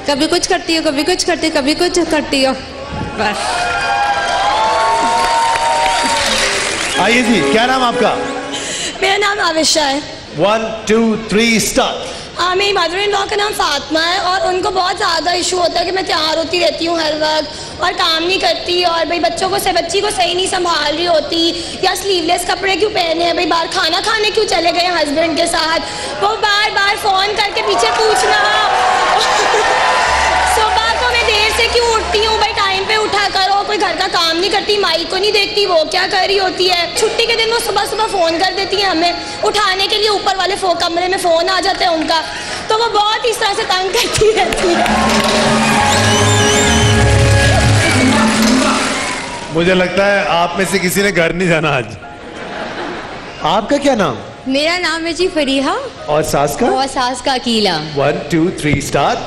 कभी कुछ करती हो, कभी कुछ करती, कभी कुछ करती हो, बस। आइए जी, क्या नाम आपका? मेरा नाम आविशा है। 1 2 3 स्टार्ट। मेरी मदर इन लॉ का नाम फातिमा है और उनको बहुत ज़्यादा इशू होता है कि मैं तैयार होती रहती हूँ हर वक्त और काम नहीं करती और भाई बच्ची को सही नहीं संभाल रही होती, या स्लीवलेस कपड़े क्यों पहने हैं, भाई बाहर खाना खाने क्यों चले गए हस्बैंड के साथ, वो बार बार फ़ोन करके पीछे पूछना, सुबह को मैं देर से क्यों उठती हूँ, भाई टाइम पे उठा करो, कोई घर का काम नहीं करती, माई को नहीं देखती, वो क्या कर रही होती है। छुट्टी के दिन वो सुबह सुबह फ़ोन कर देती है हमें उठाने के लिए, ऊपर वाले कमरे में फ़ोन आ जाता है उनका, तो वो बहुत इस तरह से तंग करती रहती है। मुझे लगता है आप में से किसी ने घर नहीं जाना आज। आपका क्या नाम? मेरा नाम है जी फरीहा। और सास का? और सास का अकीला। 1 2 3 स्टार्ट।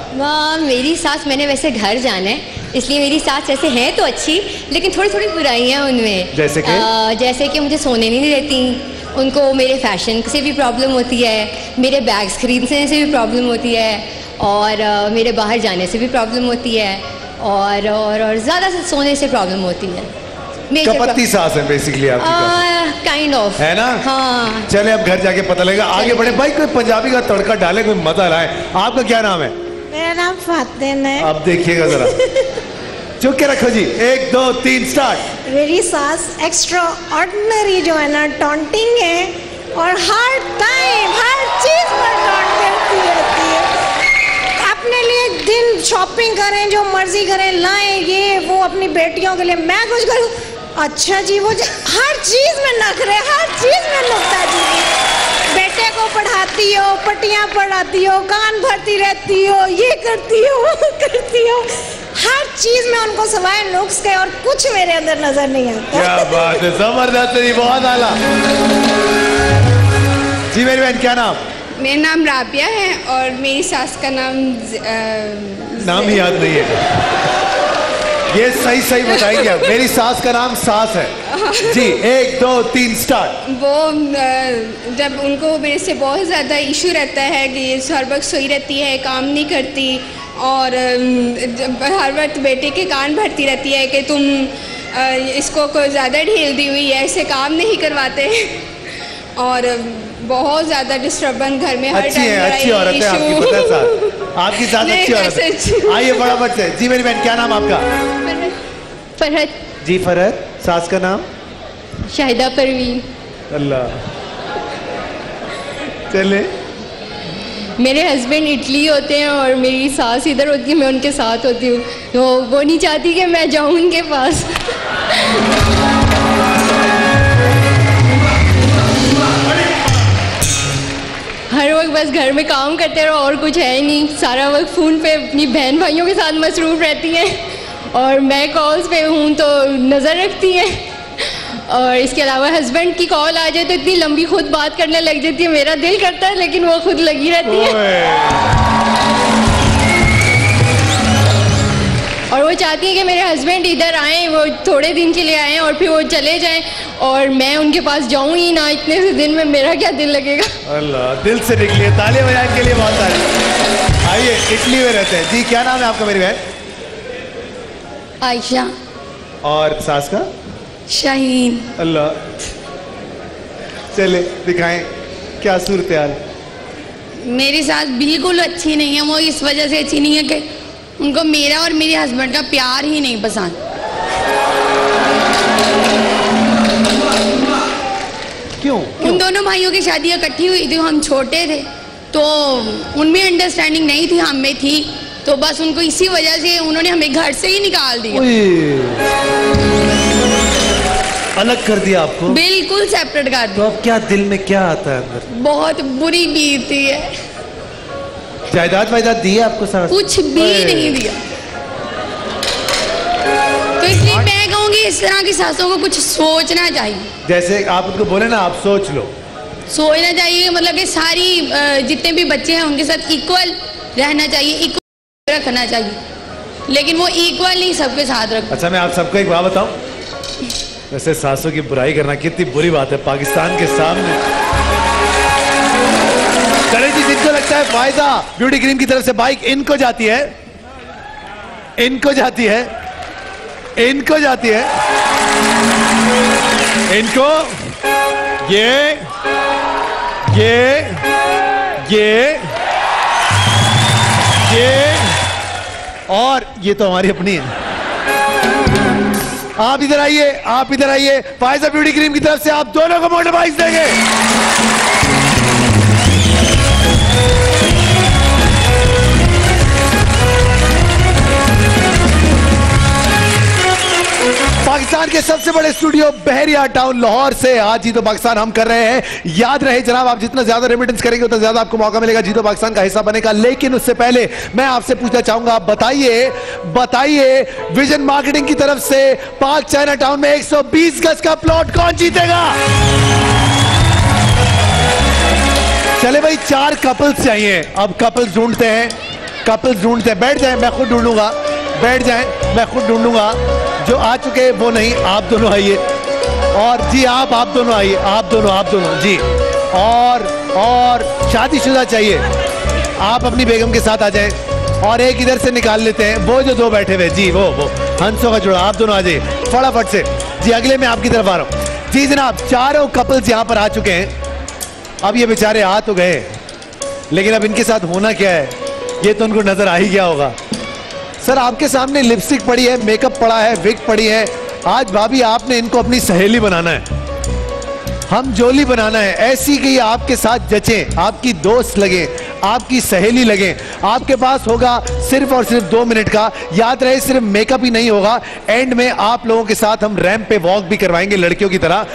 मेरी सास, मैंने वैसे घर जाना है इसलिए मेरी सास ऐसे है तो अच्छी, लेकिन थोड़ी थोड़ी बुराइयां उनमें। जैसे कि मुझे सोने नहीं देती, उनको मेरे फैशन से भी प्रॉब्लम होती है, मेरे बैग्स खरीदने से भी प्रॉब्लम होती है और मेरे बाहर जाने से भी प्रॉब्लम होती है और ज़्यादा से सोने से प्रॉब्लम होती है। कपत्ती सास है बेसिकली आपकी। काइंड ऑफ है ना? हाँ। चले अब घर जाके पता लगेगा। आगे बढ़े भाई, कोई पंजाबी का तड़का डाले, कोई मजा लाए। आपका क्या नाम है? मेरा नाम फातिन है। अब देखिएगा जरा। चुप के रखो जी। 1 2 3 स्टार्ट। मेरी सास एक्स्ट्रा ऑर्डिनरी जो है ना, टॉन्टिंग है और हर टाइम हर चीज पर टॉन्ट देती रहती है। अपने लिए दिन शॉपिंग करें, जो मर्जी करें, लाएं ये वो अपनी बेटियों के लिए, मैं कुछ करूँ, अच्छा जी वो हर चीज में नखरे, हर चीज में नुक्ताचीनी। बेटे को पढ़ाती हो, पट्टियाँ पढ़ाती हो, कान भरती रहती हो, ये करती हो, वो करती हो, हर चीज में उनको सवाए नुक्स के और कुछ मेरे अंदर नजर नहीं आता। क्या बात है, जबरदस्त जी, बहुत आला। जी मेरी बहन, क्या नाम? मेरा नाम राबिया है और मेरी सास का नाम ही याद नहीं है। ये सही बताएंगे आप। मेरी सास का नाम सास है जी। 1 2 3 स्टार्ट। वो जब उनको मेरे से बहुत ज़्यादा इशू रहता है कि हर वक्त सोई रहती है, काम नहीं करती और हर वक्त बेटे के कान भरती रहती है कि तुम इसको कोई ज़्यादा ढील दी हुई है, ऐसे काम नहीं करवाते और बहुत ज़्यादा डिस्टर्बेंस घर में हर टाइम। अच्छी औरत है आपकी, पता है साथ आपकी साथ अच्छी औरत है। आइए फटाफट से। जी मेरी बहन, क्या नाम आपका? फरहत। जी फरहत। सास का नाम? शाहिदा परवीन। अल्लाह। चले। मेरे हस्बैंड इटली होते हैं और मेरी सास इधर होती है, मैं उनके साथ होती हूँ, तो वो नहीं चाहती कि मैं जाऊँ उनके पास। हर वक्त बस घर में काम करते रहो और कुछ है ही नहीं, सारा वक्त फ़ोन पे अपनी बहन भाइयों के साथ मसरूफ़ रहती हैं और मैं कॉल्स पे हूँ तो नज़र रखती हैं और इसके अलावा हस्बैंड की कॉल आ जाए तो इतनी लंबी खुद बात करने लग जाती है, मेरा दिल करता है लेकिन वो खुद लगी रहती है और वो चाहती है कि मेरे हस्बैंड इधर आएँ, वो थोड़े दिन के लिए आएँ और फिर वो चले जाएं और मैं उनके पास जाऊँ ही ना, इतने से दिन में मेरा क्या दिल लगेगा। अल्लाह, दिल से निकली। तालियां बजाने के लिए बहुत सारी। आइए, इटली में रहते हैं जी। क्या नाम है आपका मेरी बहन? आयशा। और सास का? शाहीन। अल्लाह, चले दिखाएं क्या सूरत हाल। मेरी सास बिल्कुल अच्छी नहीं है। वो इस वजह से अच्छी नहीं है कि उनको मेरा और मेरे हस्बैंड का प्यार ही नहीं पसंद। क्यों? उन दोनों भाइयों की शादी इकट्ठी हुई थी, हम छोटे थे, तो उनमें अंडरस्टैंडिंग नहीं थी, हम में थी, तो बस उनको इसी वजह से उन्होंने हमें घर से ही निकाल दिया। अलग कर दिया आपको? बिल्कुल सेपरेट कर दिया। तो अब क्या दिल में क्या आता है अंदर? बहुत बुरी बीती है। जायदाद वायदाद दी है आपको सास? कुछ भी नहीं दिया। तो इसलिए मैं कहूँगी इस तरह की सासों को कुछ सोचना चाहिए। जैसे आप उनको बोले ना, आप सोच लो। सोचना चाहिए, मतलब कि सारी जितने भी बच्चे हैं उनके साथ इक्वल रहना चाहिए, इक्वल रखना चाहिए, लेकिन वो इक्वल नहीं सबके साथ रख। अच्छा, मैं आप सबको एक बात बताऊं, वैसे सासों की बुराई करना कितनी बुरी बात है पाकिस्तान के सामने। चले जी, जिनको लगता है फायदा ब्यूटी क्रीम की तरफ से बाइक इनको जाती है, इनको जाती है, इनको जाती है, इनको ये और ये तो हमारी अपनी है। आप इधर आइए, आप इधर आइए। फायदा ब्यूटी क्रीम की तरफ से आप दोनों को मोटर बाइक देंगे। पाकिस्तान के सबसे बड़े स्टूडियो बहरिया टाउन लाहौर से आज जीतो पाकिस्तान हम कर रहे हैं। याद रहे जनाब, आप जितना ज्यादा रेमिटेंस करेंगे उतना ज्यादा आपको मौका मिलेगा जीतो पाकिस्तान का हिस्सा बनेगा। लेकिन उससे पहले मैं आपसे पूछना चाहूंगा, आप बताइए विजन मार्केटिंग की तरफ से पाक चाइना टाउन में 120 गज का प्लॉट कौन जीतेगा? चले भाई, 4 कपल्स चाहिए। अब कपल्स ढूंढते हैं, कपल्स ढूंढते हैं। बैठ जाए, मैं खुद ढूंढूंगा। बैठ जाए, मैं खुद ढूंढूंगा। जो आ चुके वो नहीं, आप दोनों आइए। और जी आप दोनों आइए, आप दोनों जी। और शादीशुदा चाहिए, आप अपनी बेगम के साथ आ जाएं। और एक इधर से निकाल लेते हैं, वो जो 2 बैठे हुए जी, वो हंसों का जोड़ा, आप दोनों आ जाइए फटाफट से जी। अगले में आपकी तरफ आ रहा हूं जी। जनाब, 4 कपल्स यहां पर आ चुके हैं। अब ये बेचारे आ तो गए, लेकिन अब इनके साथ होना क्या है ये तो उनको नजर आ ही गया होगा। सर, आपके सामने लिपस्टिक पड़ी है, मेकअप पड़ा है, विग पड़ी है। आज भाभी आपने इनको अपनी सहेली बनाना है, हम जोली बनाना है, ऐसी कि आपके साथ जचें, आपकी दोस्त लगे, आपकी सहेली लगे। आपके पास होगा सिर्फ और सिर्फ 2 मिनट का। याद रहे, सिर्फ मेकअप ही नहीं होगा, एंड में आप लोगों के साथ हम रैंप पे वॉक भी करवाएंगे लड़कियों की तरह।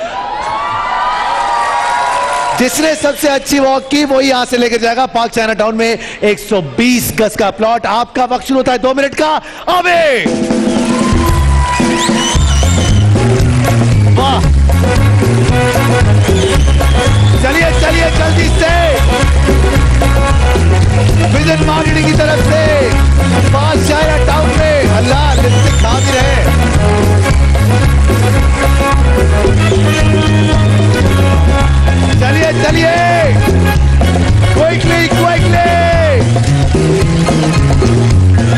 जिसने सबसे अच्छी वॉक की वही यहां से लेकर जाएगा पाक चाइना टाउन में 120 गज का प्लॉट। आपका वक्त शुरू होता है 2 मिनट का। अबे वाह, चलिए जल्दी से विजन मार्केटिंग की तरफ से पाक चाइना टाउन में। अल्लाह, लिपस्टिक खा भी रहे। चलिए क्विकली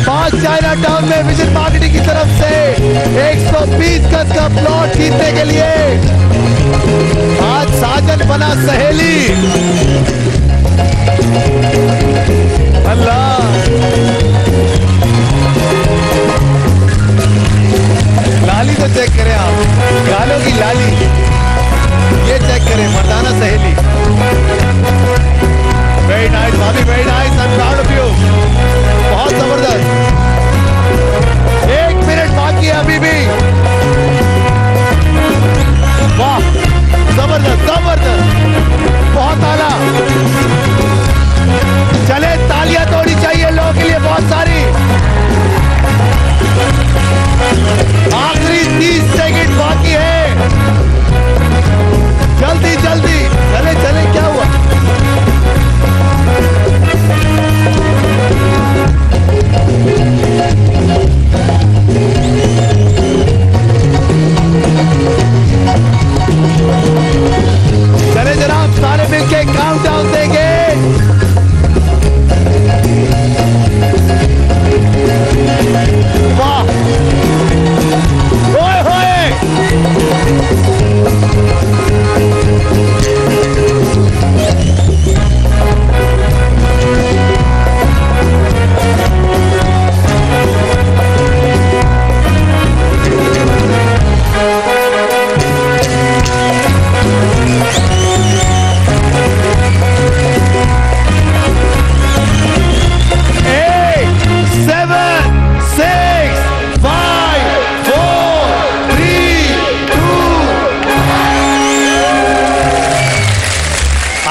पाक चाइना टाउन में विजन मार्केटिंग की तरफ से 120 गज का प्लॉट जीतने के लिए आज साजन बना सहेली। अल्लाह, लाली तो चेक करें आप, गालों की लाली ये चेक करें, मर्दाना सहेली। वेरी नाइस भाभी, very nice, I am proud of you. बहुत जबरदस्त। 1 मिनट बाकी है अभी भी। वाह, जबरदस्त, बहुत आला। चले, तालियां तोड़ी चाहिए लोगों के लिए बहुत सारी। आखिरी 30 सेकंड बाकी है, जल्दी चले, क्या हुआ?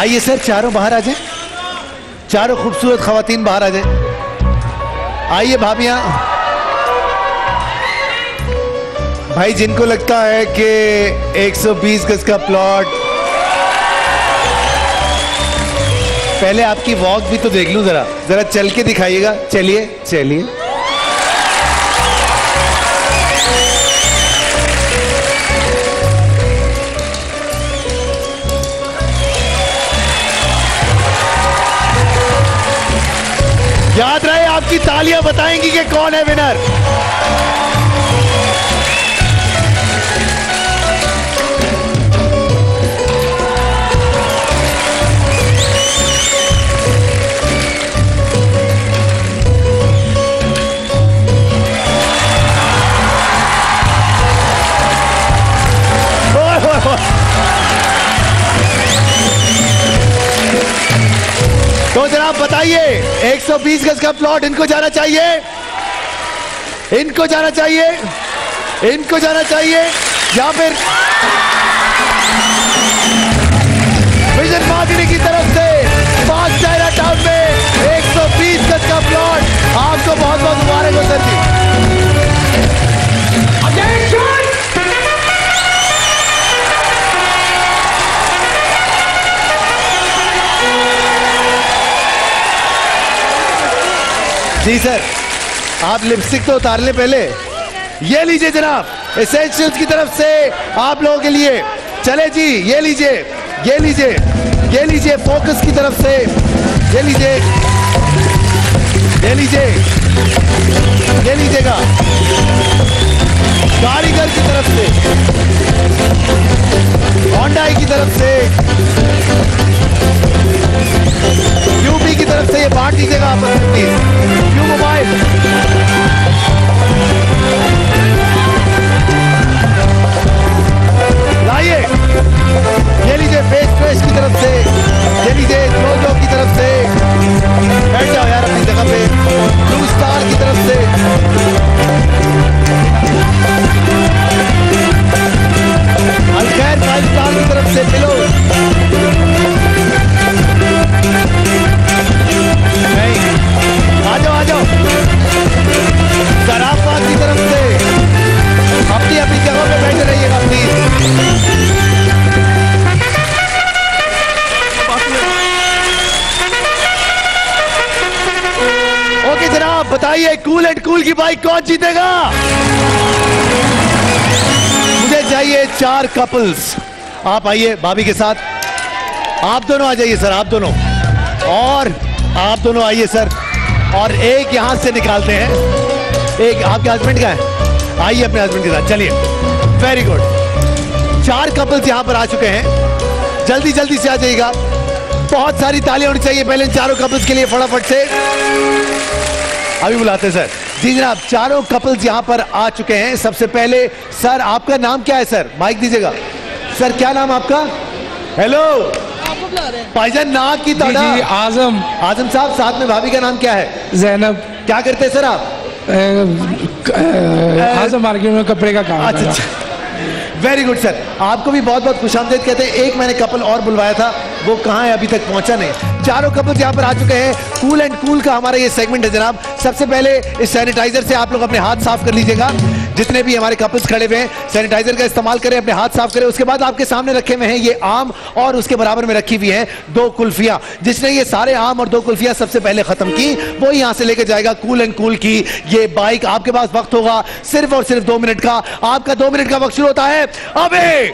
आइए सर, चारों बाहर आ जाएं, चारों खूबसूरत खवातीन बाहर आ जाएं। आइए भाभियां। भाई जिनको लगता है कि 120 गज का प्लॉट, पहले आपकी वॉक भी तो देख लूं, जरा जरा चल के दिखाइएगा। चलिए चलिए। याद रहे आपकी तालियां बताएंगी कि कौन है विनर। तो जनाब बताइए, 120 गज का प्लॉट इनको जाना चाहिए, इनको जाना चाहिए, इनको जाना चाहिए, या फिर विजन मार्केटिंग की तरफ से पांच चाइना टाउन में 120 गज का प्लॉट। आपको बहुत बहुत मुबारक हो सर जी। जी सर, आप लिपस्टिक तो उतार लें पहले। ये लीजिए जनाब, एसेंशियल्स की तरफ से आप लोगों के लिए। चले जी, ये लीजिए, ये लीजिए, ये लीजिए, फोकस की तरफ से ये लीजिए, ये लीजिए, ये लीजिएगा, कारीगर की तरफ से, होंडाई की तरफ से, यूपी की तरफ से ये बांट दीजिएगा आप यू मोबाइल। लाइए, ये लीजिए फेस फ्रेश की तरफ से, ये लीजिए जोजो की तरफ से, बैठ जाओ यार अपनी जगह पे, ब्लू स्टार की तरफ से, अलखैर 5 स्टार की तरफ से, मिलो नहीं, आ जाओ आ जाओ, सराफा की तरफ से, अपनी अपनी जगह पे बैठे रहिएगा प्लीज। ओके जनाब, बताइए कूल एंड कूल की बाइक कौन जीतेगा? मुझे चाहिए 4 कपल्स। आप आइए भाभी के साथ, आप दोनों आ जाइए सर, आप दोनों, और आप दोनों आइए सर, और एक यहां से निकालते हैं। एक आपके हस्बैंड का है, आइए अपने हस्बैंड के साथ, चलिए, वेरी गुड। 4 कपल्स यहां पर आ चुके हैं, जल्दी जल्दी से आ जाइएगा, बहुत सारी तालियां होनी चाहिए पहले इन चारों कपल्स के लिए, फटाफट से। अभी बुलाते हैं सर। जी जनाब, चारों कपल्स यहां पर आ चुके हैं। सबसे पहले सर, आपका नाम क्या है सर? माइक दीजिएगा सर, क्या नाम आपका? हेलो भाईजान, नाम की ताड़ा? आजम। आजम साहब, साथ में भाभी का नाम क्या है? जैनब। क्या करते हैं सर आप? आजम मार्केट में कपड़े का काम। अच्छा, वेरी गुड सर, आपको भी बहुत बहुत खुशामदीद कहते हैं। एक मैंने कपल और बुलवाया था, वो कहाँ है? अभी तक पहुंचा नहीं। चारों कपल यहाँ पर आ चुके हैं। कूल एंड कूल का हमारा ये सेगमेंट है जनाब। सबसे पहले इस सैनिटाइजर से आप लोग अपने हाथ साफ कर लीजिएगा। जितने भी हमारे कपल्स खड़े हुए हैं, सैनिटाइजर का इस्तेमाल करें, अपने हाथ साफ करें। उसके बाद आपके सामने रखे हुए हैं ये आम, और उसके बराबर में रखी हुई हैं 2 कुल्फियां। जिसने ये सारे आम और 2 कुल्फियां सबसे पहले खत्म की, वो यहां से लेकर जाएगा कूल एंड कूल की ये बाइक। आपके पास वक्त होगा सिर्फ और सिर्फ 2 मिनट का। आपका 2 मिनट का वक्त शुरू होता है अबे।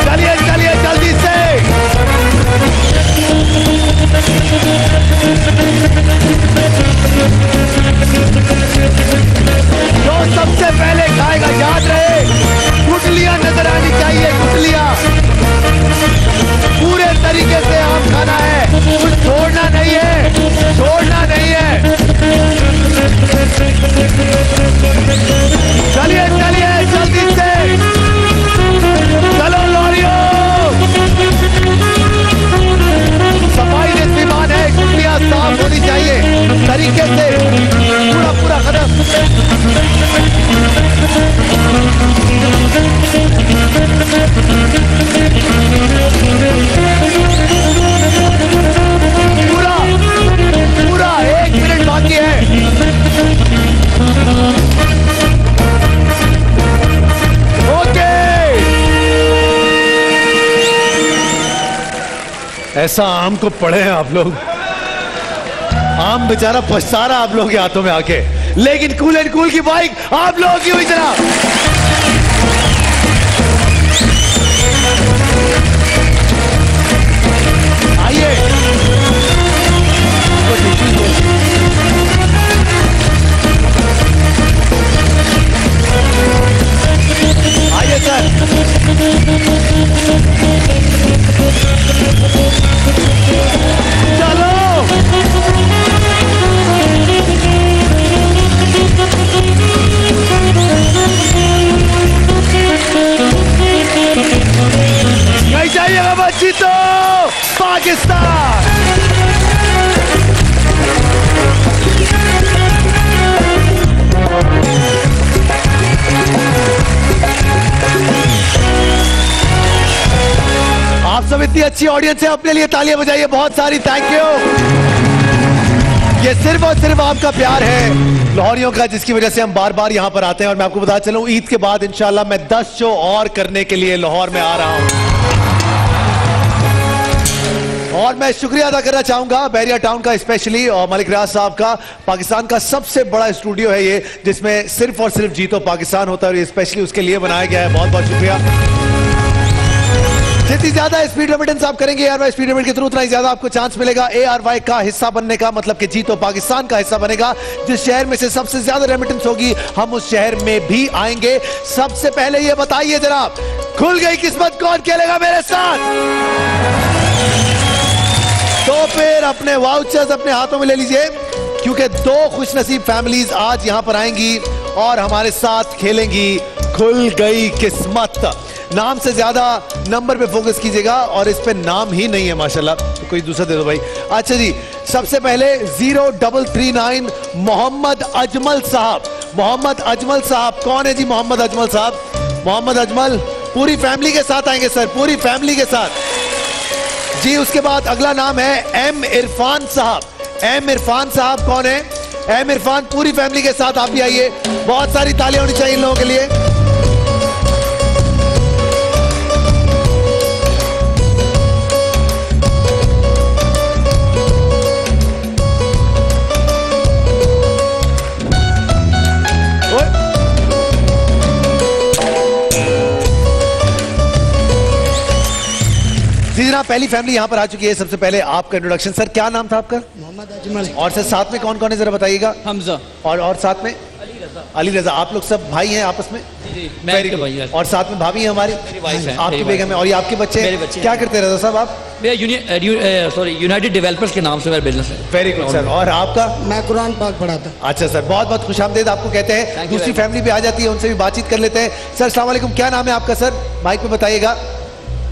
चलिए चलिए जल्दी से। जो सबसे पहले खाएगा, याद रहे गुठलियां नजर आनी चाहिए, गुठलियां पूरे तरीके से आम खाना है, कुछ छोड़ना नहीं है, छोड़ना नहीं है। ऐसा आम को पढ़े हैं आप लोग, आम बेचारा पछता रहा आप लोगों के हाथों में आके, लेकिन कूल एंड कूल की बाइक आप लोगों की हुई जनाब। आइए आइए सर, चलो नहीं जाइएगा बस, जीतो पाकिस्तान। आप सब इतनी अच्छी ऑडियंस है, अपने लिए तालियां बजाइए बहुत सारी। Thank you. ये सिर्फ और सिर्फ आपका प्यार है लाहौरियों का, जिसकी वजह से हम बार बार यहां पर आते हैं। और मैं आपको बता चलूं, ईद के बाद इंशाल्लाह मैं 10 शो और करने के लिए लाहौर में आ रहा हूं। और मैं शुक्रिया अदा करना चाहूंगा बैरिया टाउन का स्पेशली, और मलिक रियाज साहब का। पाकिस्तान का सबसे बड़ा स्टूडियो है ये, जिसमें सिर्फ और सिर्फ जीतो पाकिस्तान होता है, और ये स्पेशली उसके लिए बनाया गया है। बहुत बहुत शुक्रिया। जितनी ज्यादा स्पीड रेमिटेंस आप करेंगे ARY स्पीड रेमिट के थ्रू, उतना ही ज्यादा आपको चांस मिलेगा ARY का हिस्सा बनने का, मतलब कि जीतो पाकिस्तान का हिस्सा बनेगा। जिस शहर में से सबसे ज्यादा रेमिटेंस होगी, हम उस शहर में भी आएंगे। सबसे पहले ये बताइए जनाब, खुल गई किस्मत, कौन खेलेगा मेरे साथ? तो फिर अपने वाउचर्स अपने हाथों में ले लीजिए, क्योंकि 2 खुशनसीब फैमिलीज आज यहां पर आएंगी और हमारे साथ खेलेंगी खुल गई किस्मत। नाम से ज्यादा नंबर पे फोकस कीजिएगा, और इस पे नाम ही नहीं है माशाल्लाह, तो कोई दूसरा दे दो भाई। अच्छा जी, सबसे पहले 0339 मोहम्मद अजमल साहब। मोहम्मद अजमल साहब कौन है जी? मोहम्मद अजमल साहब, मोहम्मद अजमल पूरी फैमिली के साथ आएंगे सर, पूरी फैमिली के साथ जी। उसके बाद अगला नाम है M इरफान साहब। M इरफान साहब कौन है? M इरफान पूरी फैमिली के साथ आप भी आइए। बहुत सारी तालियां होनी चाहिए इन लोगों के लिए। जी जनाब, पहली फैमिली यहाँ पर आ चुकी है। सबसे पहले आपका इंट्रोडक्शन सर, क्या नाम था आपका? मोहम्मद अजमल। और सर साथ में कौन कौन है जरा बताइएगा? हमजा। और साथ में अली रजा। आप लोग सब भाई हैं आपस में? जी, मैं एक भाई है। और साथ में भाभी है हमारी, मेरी वाइफ है, आपकी बेगम है, और ये आपके बच्चे? मेरे बच्चे। क्या करते हैं रजा साहब आप? यूनाइटेड डेवलपर्स के नाम से मेरा बिजनेस है। Very good sir. और आपका? मैं कुरान पाक पढ़ाता। अच्छा सर, बहुत बहुत खुशामदीद आपको कहते हैं। दूसरी फैमिली भी आ जाती है, उनसे भी बातचीत कर लेते हैं। सर अस्सलाम वालेकुम, क्या नाम है आपका सर? माइक पे बताइएगा।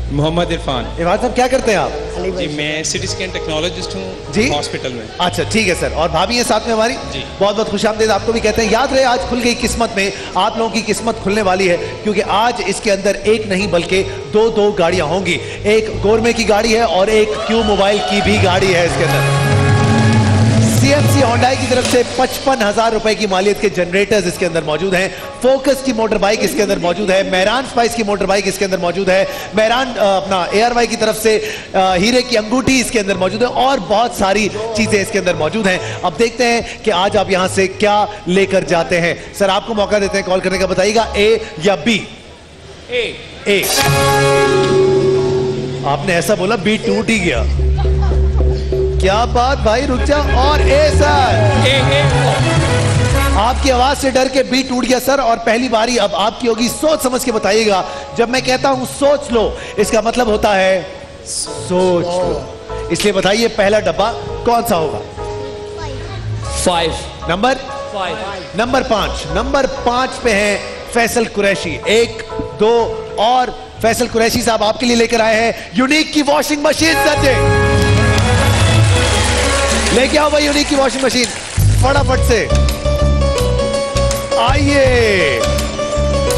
मोहम्मद इरफान। इरफान साहब क्या करते हैं आप? जी मैं सिटी स्कैन टेक्नोलॉजिस्ट हूँ जी हॉस्पिटल में। अच्छा ठीक है सर। और भाभी है साथ में हमारी जी, बहुत बहुत खुशामदीद आपको भी कहते हैं। याद रहे, आज खुल गई किस्मत में आप लोगों की किस्मत खुलने वाली है, क्योंकि आज इसके अंदर एक नहीं बल्कि 2 गाड़ियां होंगी। एक गोरमे की गाड़ी है और एक क्यू मोबाइल की भी गाड़ी है। इसके अंदर CMC होंडाई की तरफ से 55,000 रुपए की मालियत के जनरेटर्स इसके अंदर मौजूद हैं। फोकस की मोटर बाइक इसके अंदर मौजूद है। मेहरान स्पाइस की मोटर बाइक इसके अंदर मौजूद है। मेहरान अपना ARY की तरफ से हीरे की अंगूठी इसके अंदर मौजूद है, और बहुत सारी चीजें इसके अंदर मौजूद हैं। अब देखते हैं कि आज आप यहां से क्या लेकर जाते हैं। सर आपको मौका देते हैं कॉल करने का, बताइएगा A या B? A। आपने ऐसा बोला B टूट ही गया। क्या बात भाई, रुक जा। और A सर, आपकी आवाज से डर के B टूट गया सर। और पहली बारी अब आपकी होगी, सोच समझ के बताइएगा। जब मैं कहता हूं सोच लो, इसका मतलब होता है सोच लो। इसलिए बताइए पहला डब्बा कौन सा होगा? 5 नंबर 5 नंबर 5। नंबर 5 पे है फैसल कुरैशी। 1 2 और फैसल कुरैशी साहब आपके लिए लेकर आए हैं यूनिक की वॉशिंग मशीन। सर लेके आओ भाई यूनिक की वॉशिंग मशीन फटाफट से। आइए,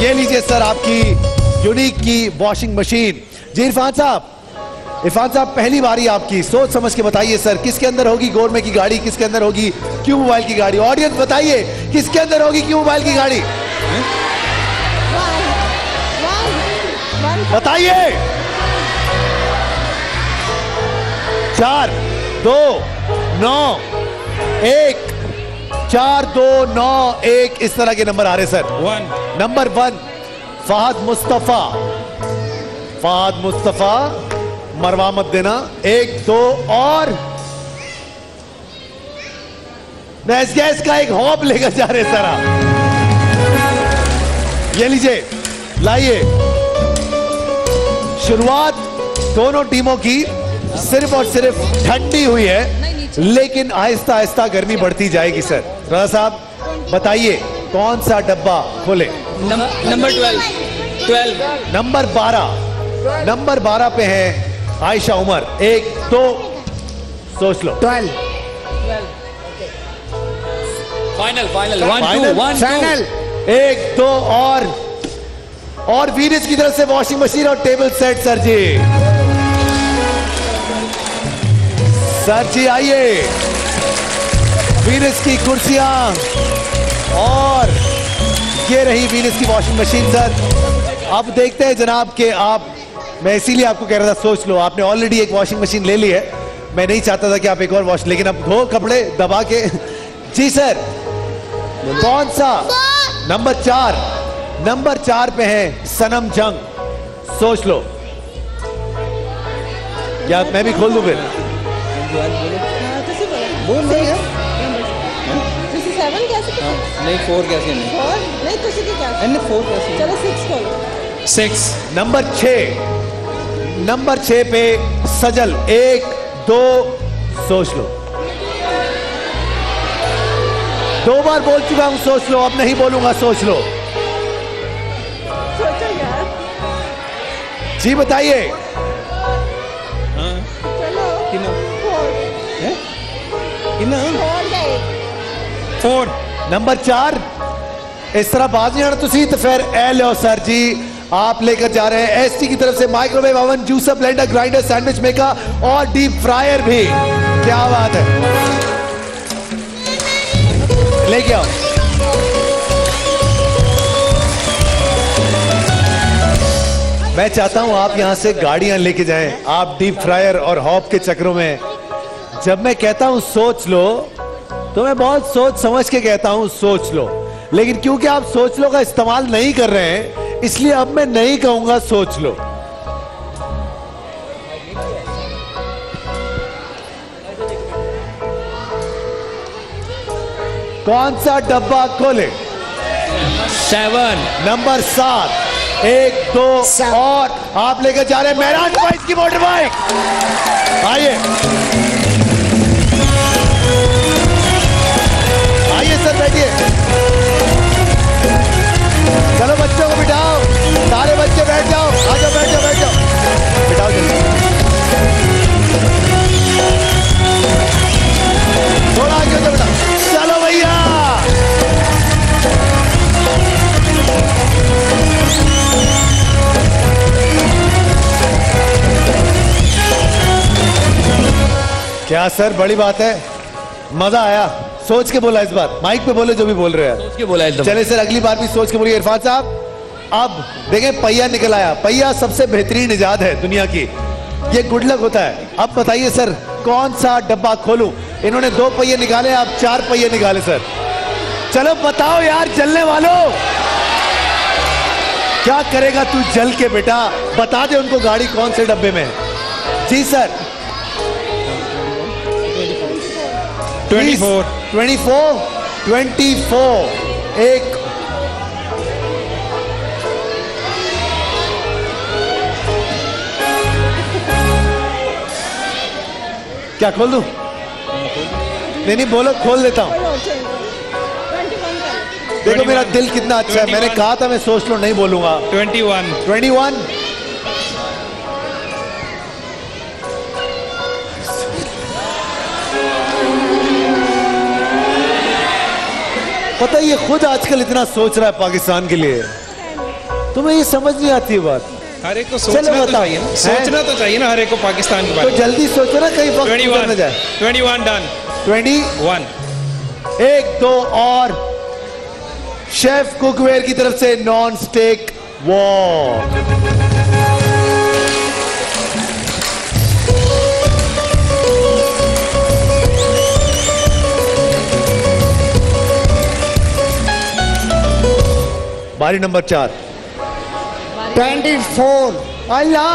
ये लीजिए सर आपकी यूनिक की वॉशिंग मशीन। जी इरफान साहब पहली बारी आपकी, सोच समझ के बताइए सर, किसके अंदर होगी गोरमे की गाड़ी, किसके अंदर होगी क्यू मोबाइल की गाड़ी? ऑडियंस बताइए किसके अंदर होगी क्यू मोबाइल की गाड़ी? बताइए। 4 2 9 1 4 2 9 1 इस तरह के नंबर आ रहे सर। नंबर 1 फहद मुस्तफा मरवा मत देना। 1 2 और नेस गैस का एक हॉप लेकर जा रहे सर आप। ये लीजिए, लाइए। शुरुआत दोनों टीमों की सिर्फ और सिर्फ ठंडी हुई है, लेकिन आहिस्ता आहिस्ता गर्मी बढ़ती जाएगी सर। राजा साहब बताइए कौन सा डब्बा खोले? नंबर 12। नंबर 12 पे है आयशा उमर। 1 2 सोच लो। 12 फाइनल 1 2 और वीरेज की तरफ से वॉशिंग मशीन और टेबल सेट सर जी। सर जी आइए, वीरेज की कुर्सियां और ये रही वीरेज की वॉशिंग मशीन सर। अब देखते हैं जनाब के आप, मैं इसीलिए आपको कह रहा था सोच लो, आपने ऑलरेडी एक वॉशिंग मशीन ले ली है, मैं नहीं चाहता था कि आप एक और वॉश, लेकिन अब धो कपड़े दबा के। जी सर, कौन सा? नंबर 4 पे है सनम जंग। सोच लो। या मैं भी खोल दूं फिर? नहीं 4 कैसे नहीं? 4 कैसे? चलो 6 खोलो। 6 नंबर 6 पे सजल। 1 2 सोच लो। 2 बार बोल चुका हूं सोच लो, अब नहीं बोलूंगा, सोच लो। सोचो यार। जी बताइए। चलो 4 नंबर 4 इस तरह बाज नहीं आना तुसी तो फिर ए लो सर जी, आप लेकर जा रहे हैं एसटी की तरफ से microwave oven, juicer, blender, grinder, sandwich maker और डीप फ्रायर भी। क्या बात है, लेके आओ। मैं चाहता हूं आप यहां से गाड़ियां लेके जाएं, आप डीप फ्रायर और हॉप के चक्रों में। जब मैं कहता हूं सोच लो तो मैं बहुत सोच समझ के कहता हूं सोच लो, लेकिन क्योंकि आप सोच लो का इस्तेमाल नहीं कर रहे हैं, इसलिए अब मैं नहीं कहूंगा सोच लो। कौन सा डब्बा खोले? 7 नंबर 7 1 2 और आप लेकर जा रहे हैं मेहरान बाइक की मोटर बाइक। आइए आइए सर, बैठिए। चलो बच्चों को बिठाओ, सारे बच्चे बैठ जाओ, आ जाओ, बैठ जाओ, बैठ जाओ, बिठाओ जल्दी। थोड़ा आगे हो जाओ बेटा। चलो भैया, क्या सर बड़ी बात है, मजा आया। सोच के बोला इस बार, माइक पे बोले जो भी बोल रहे हैं, सोच के बोला एकदम। चले सर अगली बार भी सोच के बोलिए। इरफान साहब अब देखें पहिया निकल आया, पहिया सबसे बेहतरीन इजाद है दुनिया की, ये गुड लक होता है। अब बताइए सर कौन सा डब्बा खोलूं? इन्होंने 2 पहिए निकाले, आप 4 पहिए निकाले सर। चलो बताओ यार जलने वालों, क्या करेगा तू जल के बेटा? बता दे उनको गाड़ी कौन से डब्बे में है। जी सर 24 एक क्या खोल दूं? नहीं बोलो, खोल देता हूं। देखो मेरा दिल कितना अच्छा है, मैंने कहा था मैं सोच लो नहीं बोलूंगा। 21 पता है ये खुद आजकल इतना सोच रहा है पाकिस्तान के लिए, तुम्हें ये समझ नहीं आती है बात। हर एक को सोचना तो चाहिए ना, सोचना तो चाहिए ना हर एक को पाकिस्तान के बारे में। तो जल्दी सोचो ना, कहीं वक्त गुजर न जाए। 21 डन। 21 1 2 और शेफ कुकवेयर की तरफ से नॉन स्टिक वॉक। बारी नंबर 4। 24। अल्लाह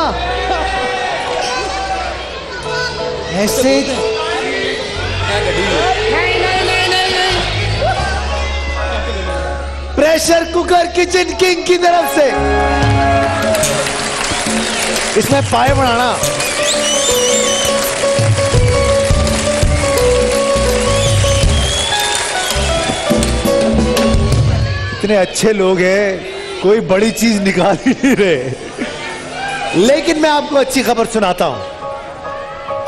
ऐसे प्रेशर कुकर किचन किंग की तरफ से इसमें पाए बनाना। इतने अच्छे लोग हैं, कोई बड़ी चीज निकाल ही नहीं रहे। लेकिन मैं आपको अच्छी खबर सुनाता हूं,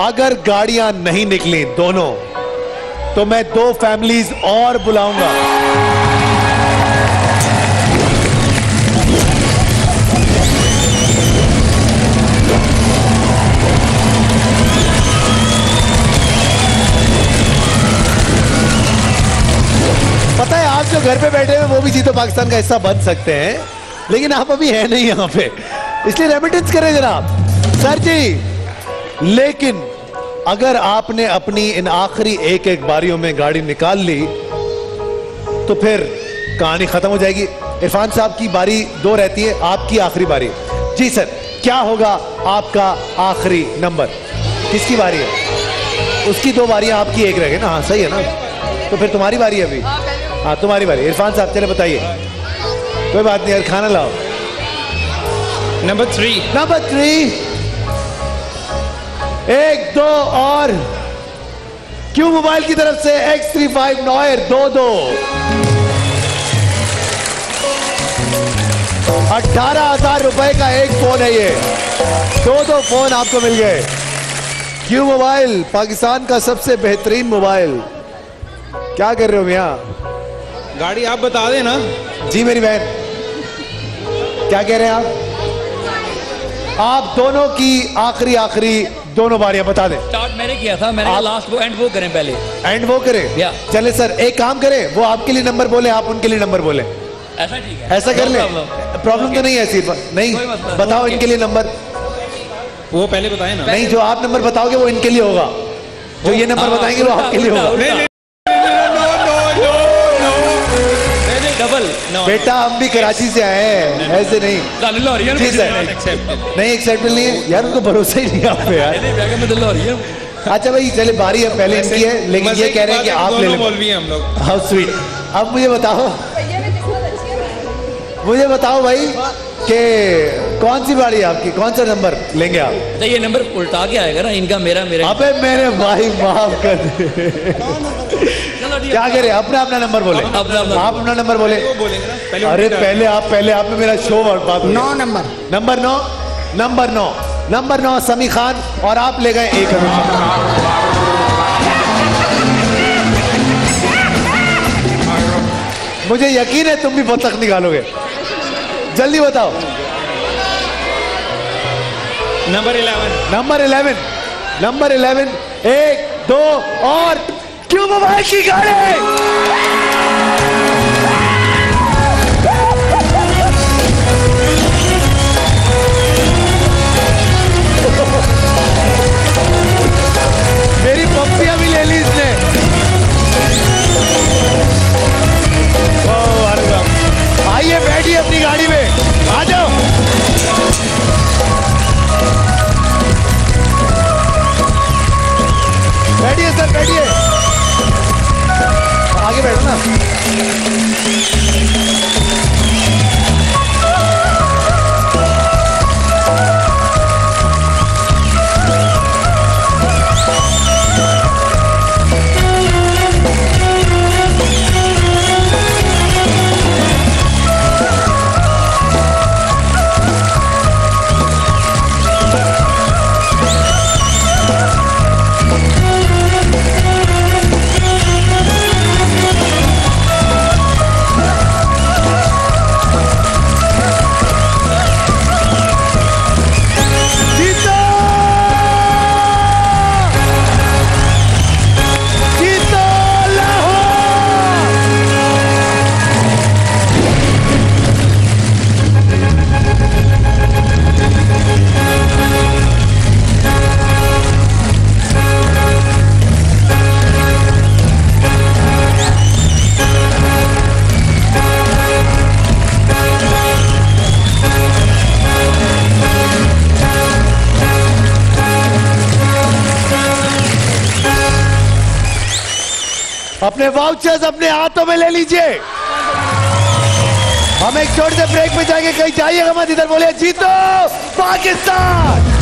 अगर गाड़ियां नहीं निकली दोनों तो मैं 2 फैमिलीज और बुलाऊंगा। पता है आप जो घर पे बैठे हैं वो भी जीतो पाकिस्तान का हिस्सा बन सकते हैं, लेकिन आप अभी हैं नहीं यहां पे, इसलिए रेमिटेंस करें जनाब। सर जी, लेकिन अगर आपने अपनी इन आखिरी एक बारियों में गाड़ी निकाल ली तो फिर कहानी खत्म हो जाएगी। इरफान साहब की बारी 2 रहती है, आपकी आखिरी बारी। जी सर, क्या होगा आपका आखिरी नंबर? किसकी बारी है? उसकी 2 बारियां, आपकी 1 रह गई ना। हाँ सही है ना, तो फिर तुम्हारी बारी है अभी। हाँ तुम्हारी बारी। इरफान साहब चले बताइए। कोई बात नहीं यार, खाना लाओ। नंबर 3। नंबर 3। 1 2 और क्यू मोबाइल की तरफ से X35 नॉयर 2-2। 18,000 रुपए का एक फोन है ये। 2 फोन आपको मिल गए। क्यू मोबाइल पाकिस्तान का सबसे बेहतरीन मोबाइल। क्या कर रहे हो मियां? गाड़ी आप बता देना। जी मेरी बहन, क्या कह रहे हैं आप दोनों की आखिरी दोनों बारियां बता दें। स्टार्ट मैंने किया था, मैंने लास्ट वो एंड वो करें पहले। एंड वो करें? चले सर, एक काम करें, वो आपके लिए नंबर बोले, आप उनके लिए नंबर बोले। ऐसा ठीक है, ऐसा कर ले। प्रॉब्लम तो नहीं है सिर्फ नहीं, बताओ इनके लिए नंबर। वो पहले बताए ना। नहीं, जो आप नंबर बताओगे वो इनके लिए होगा, जो ये नंबर बताएंगे वो आपके लिए होगा। डबल बेटा, हम भी कराची से आए हैं, ऐसे नहीं। जी सर, नहीं एक्सेप्टेबल नहीं है यार, उनको भरोसा ही नहीं आप पे यार। अच्छा भाई चले, बारी है पहले इनकी है, लेकिन ये कह रहे हैं कि आप ले लो। How sweet. अब मुझे बताओ भाई कि कौन सी बारी है आपकी, कौन सा नंबर लेंगे आप? तो ये नंबर उल्टा के आएगा ना, इनका मेरा मेरा। अबे मेरे भाई माफ कर दे। क्या करें, अपना नंबर बोले। आप अपना नंबर बोले। अरे पहले आप में मेरा शो बात। 9 नंबर। नंबर 9 समी खान, और आप ले गए 1 मुझे यकीन है तुम भी बहुत तक निकालोगे, जल्दी बताओ। नंबर 11। 1 2 और क्यों मोबाइल की गाड़ी। मेरी पप्पियां भी ले ली इसने। आइए बैठिए अपनी गाड़ी में, आ जाओ। बैठिए सर, बैठिए, आगे बैठो ना। अपने वाउचर्स अपने हाथों में ले लीजिए। हम एक छोटे से ब्रेक में जाएंगे, कहीं जाइएगा मत, इधर बोलिए जीतो पाकिस्तान।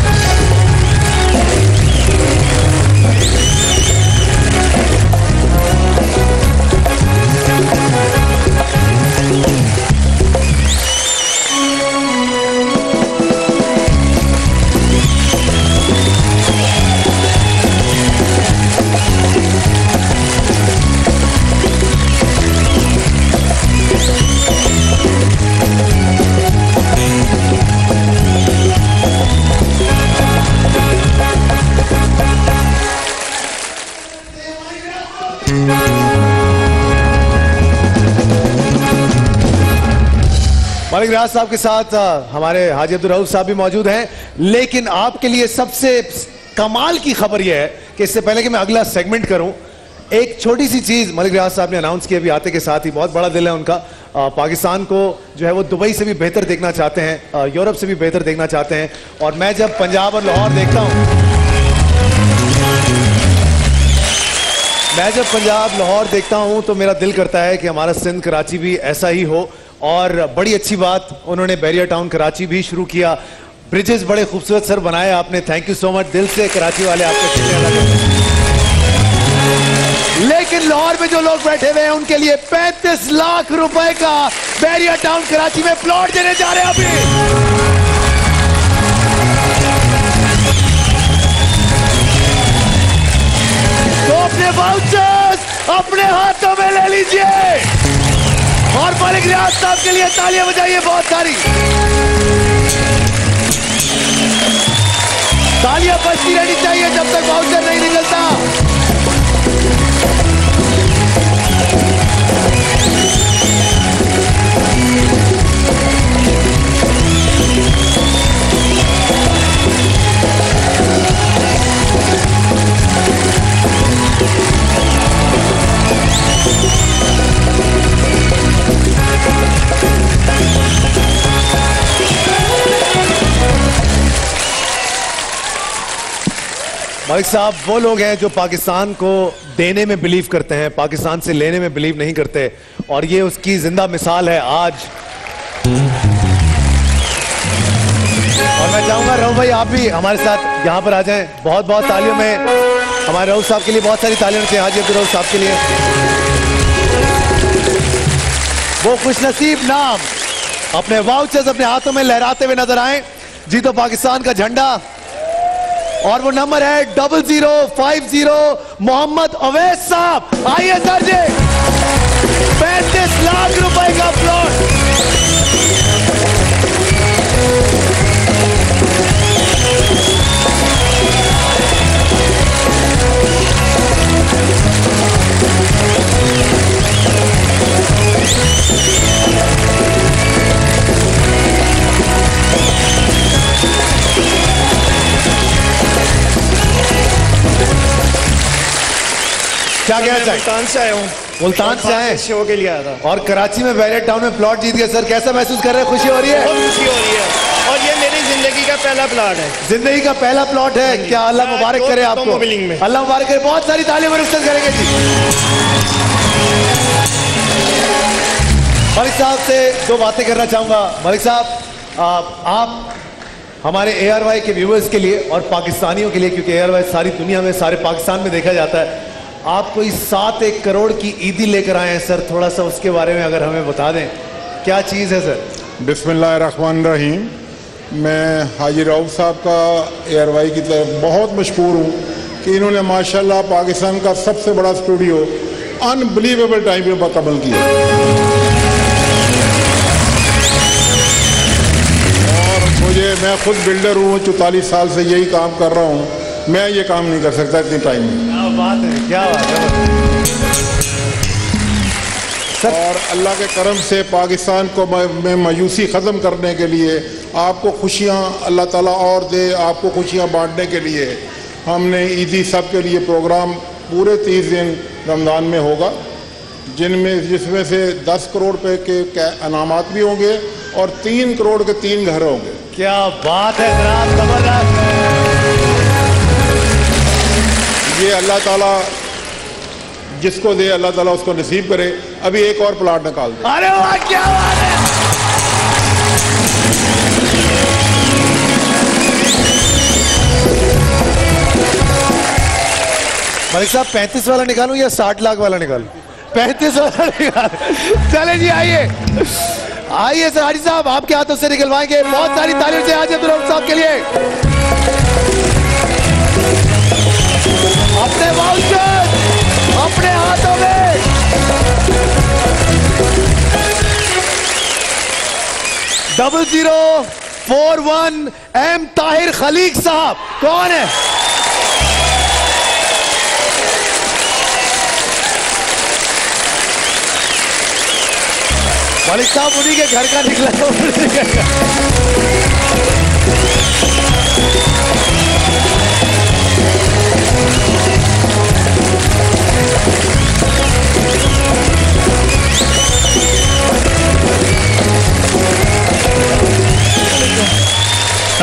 मालिक रियाज साहब के साथ हमारे हाजी अब्दुल रऊफ साहब भी मौजूद हैं, लेकिन आपके लिए सबसे कमाल की खबर यह है कि इससे पहले कि मैं अगला सेगमेंट करूं, एक छोटी सी चीज मलिक रियाज साहब ने अनाउंस की अभी आते के साथ ही। बहुत बड़ा दिल है उनका, पाकिस्तान को जो है वो दुबई से भी बेहतर देखना चाहते हैं, यूरोप से भी बेहतर देखना चाहते हैं। और मैं जब पंजाब और लाहौर देखता हूं, मैं जब पंजाब लाहौर देखता हूं तो मेरा दिल करता है कि हमारा सिंध कराची भी ऐसा ही हो। और बड़ी अच्छी बात, उन्होंने बैरियर टाउन कराची भी शुरू किया, ब्रिजेस बड़े खूबसूरत सर बनाए आपने, थैंक यू सो मच, दिल से कराची वाले आपका शुक्रिया अदा करते हैं। लेकिन लाहौर में जो लोग बैठे हुए हैं उनके लिए 35 लाख रुपए का बैरियर टाउन कराची में प्लॉट देने जा रहे हैं अभी। तो अपने वाउचर्स अपने हाथों में ले लीजिए और मालिक रियाज साहब के लिए तालियां बजाइए, बहुत सारी तालियां बजती रहनी चाहिए जब तक वाउचर नहीं निकलता। मालिक साहब वो लोग हैं जो पाकिस्तान को देने में बिलीव करते हैं, पाकिस्तान से लेने में बिलीव नहीं करते, और ये उसकी जिंदा मिसाल है आज। और मैं चाहूंगा रऊफ भाई आप भी हमारे साथ यहाँ पर आ जाएं। बहुत बहुत तालियों में हमारे रऊफ साहब के लिए बहुत सारी तालियां होती हैं, हाजी अब्दुल रऊफ साहब के लिए। वो खुशनसीब नाम अपने वाउचर्स अपने हाथों में लहराते हुए नजर आए, जीतो पाकिस्तान का झंडा। और वो नंबर है 0050 मोहम्मद अवैस साहब। आइए सर जी, 35 लाख रुपए का प्लॉट। क्या कहना चाहिए? मुल्तान से आया हूँ। मुल्तान से आए, शो के लिए आया था। और कराची में बैरियर टाउन में प्लॉट जीत गए सर, कैसा महसूस कर रहे हैं? खुशी हो रही है? बहुत खुशी हो रही है, और ये मेरी जिंदगी का पहला प्लॉट है। जिंदगी का पहला प्लॉट है, क्या अल्लाह मुबारक करे आपको, अल्लाह मुबारक करे। बहुत सारी तालियां रुखसत करेंगे जी। मलिक साहब से दो बातें करना चाहूंगा। मलिक साहब, आप हमारे ARY के व्यूवर्स के लिए और पाकिस्तानियों के लिए, क्योंकि ARY सारी दुनिया में, सारे पाकिस्तान में देखा जाता है, आप कोई 7 करोड़ की ईदी लेकर आए हैं सर, थोड़ा सा उसके बारे में अगर हमें बता दें, क्या चीज़ है सर? बिस्मिल्लाहिर्रहमानिर्रहीम। मैं हाजी रऊफ साहब का ARY की तरफ बहुत मशहूर हूँ कि इन्होंने माशाल्लाह पाकिस्तान का सबसे बड़ा स्टूडियो अनबिलीवेबल टाइम पे मुकम्मल किया। और मैं खुद बिल्डर हूँ, 44 साल से यही काम कर रहा हूँ, मैं ये काम नहीं कर सकता इतने टाइम में। क्या बात है, क्या बात है। और अल्लाह के करम से पाकिस्तान को में मायूसी ख़त्म करने के लिए, आपको खुशियाँ अल्लाह ताला और दे, आपको खुशियाँ बांटने के लिए हमने ईदी सब के लिए प्रोग्राम पूरे 30 दिन रमज़ान में होगा, जिसमें से 10 करोड़ रुपए के इनामात भी होंगे और 3 करोड़ के 3 घर होंगे। क्या बात है जनाब, जबरदस्त। ये अल्लाह ताला जिसको दे अल्लाह ताला उसको नसीब करे। अभी एक और प्लाट निकाल दे। अरे वाह क्या बात है। मलिक साहब 35 वाला निकालूं या 60 लाख वाला निकालूं? 35 वाला निकाल। चले जी आइए आइए सर हाजी साहब आपके हाथों से निकलवाएंगे। बहुत सारी तालियों से हाजी अब्दुल साहब के लिए। अपने वाउचर अपने हाथों में। $0041 M ताहिर खलीक साहब कौन है? मलिक साहब उन्हीं के घर का निकला।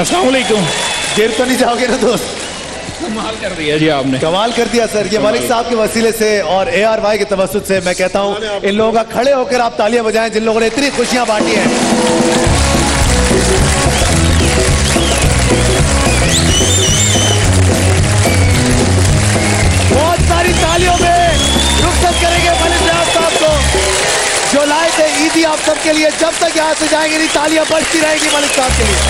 अस्सलाम वालेकुम। गिर तो नहीं जाओगे ना दोस्त? कमाल कर दिया जी आपने। कमाल कर दिया सर। ये मलिक साहब के वसीले से और ARY के तवस्सुत से मैं कहता हूँ इन लोगों का खड़े होकर आप तालियां बजाएं जिन लोगों ने इतनी खुशियां बांटी हैं। बहुत सारी तालियों में रुखसत करेंगे मलिक साहब को जो लाए थे ईदी आप सबके लिए। जब तक यहाँ से जाएंगे नहीं तालियां बजती रहेंगी मलिक साहब के लिए।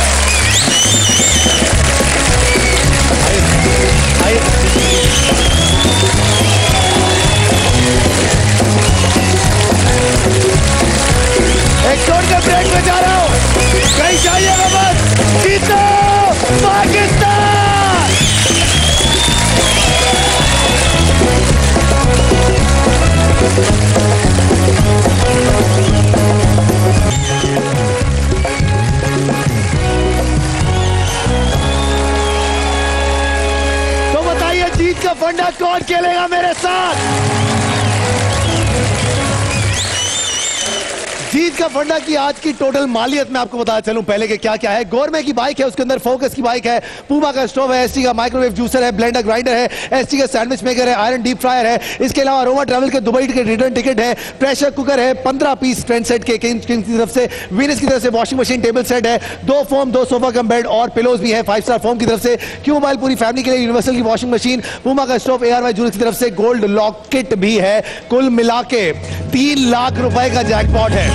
एक छोड़ के ब्रेक में जा रहा हूं। कहीं जाइएगा बस। जीतो पाकिस्तान। तो बताइए जीत का फंडा कौन खेलेगा मेरे साथ? जीत का फंडा की आज की टोटल मालियत मैं आपको बताना चलूं पहले के क्या क्या है। गोरमे की बाइक है, उसके अंदर फोकस की बाइक है, पूमा का स्टोव है, एसटी का माइक्रोवेव जूसर है, ब्लेंडर ग्राइंडर है, एसटी का सैंडविच मेकर है, आयरन डीप फ्रायर है। इसके अलावा रोमा ट्रैवल के दुबई के रिटर्न टिकट है, प्रेशर कुकर है, 15 पीस ट्रेंड सेट के किंग्स की तरफ से, वीनस की तरफ से वॉशिंग मशीन टेबल सेट है, 2 फोम 2 सोफा कम बेड और पिलोज भी है 5 स्टार फोम की तरफ से। क्यू मोबाइल पूरी फैमिली के लिए यूनिवर्सल की वॉशिंग मशीन, पूमा का स्टोव, ARY जूस की तरफ से गोल्ड लॉक किट भी है। कुल मिला के 3 लाख रुपए का जैकपॉट है।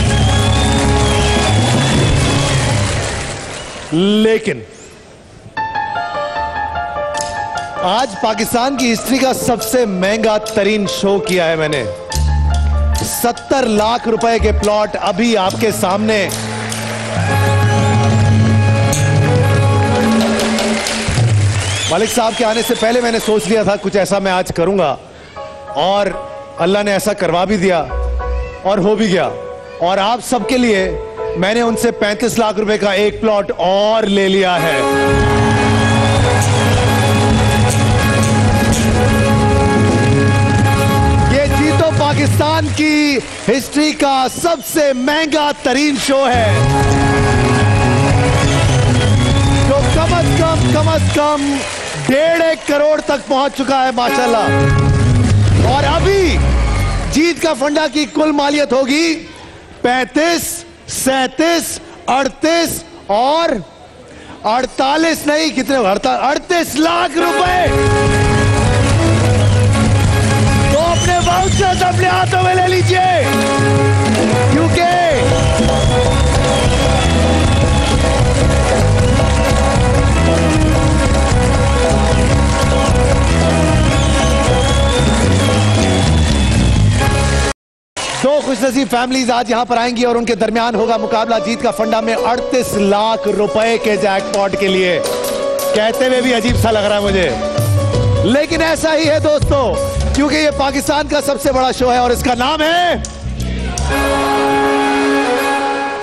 लेकिन आज पाकिस्तान की हिस्ट्री का सबसे महंगा तरीन शो किया है मैंने। 70 लाख रुपए के प्लॉट अभी आपके सामने। मलिक साहब के आने से पहले मैंने सोच लिया था कुछ ऐसा मैं आज करूंगा और अल्लाह ने ऐसा करवा भी दिया और हो भी गया। और आप सबके लिए मैंने उनसे 35 लाख रुपए का एक प्लॉट और ले लिया है। ये जीतो पाकिस्तान की हिस्ट्री का सबसे महंगा तरीन शो है जो कम अज कम 1.5 करोड़ तक पहुंच चुका है माशाल्लाह। और अभी जीत का फंडा की कुल मालियत होगी 35, 37, 38 और 48 नहीं कितने 38 लाख रुपए। तो अपने वाउचर्स अपने हाथों में ले लीजिए क्योंकि दो खुशनसीब फैमिलीज आज यहां पर आएंगी और उनके दरमियान होगा मुकाबला जीत का फंडा में 38 लाख रुपए के जैकपॉट के लिए। कहते हुए भी अजीब सा लग रहा है मुझे, लेकिन ऐसा ही है दोस्तों क्योंकि ये पाकिस्तान का सबसे बड़ा शो है और इसका नाम है,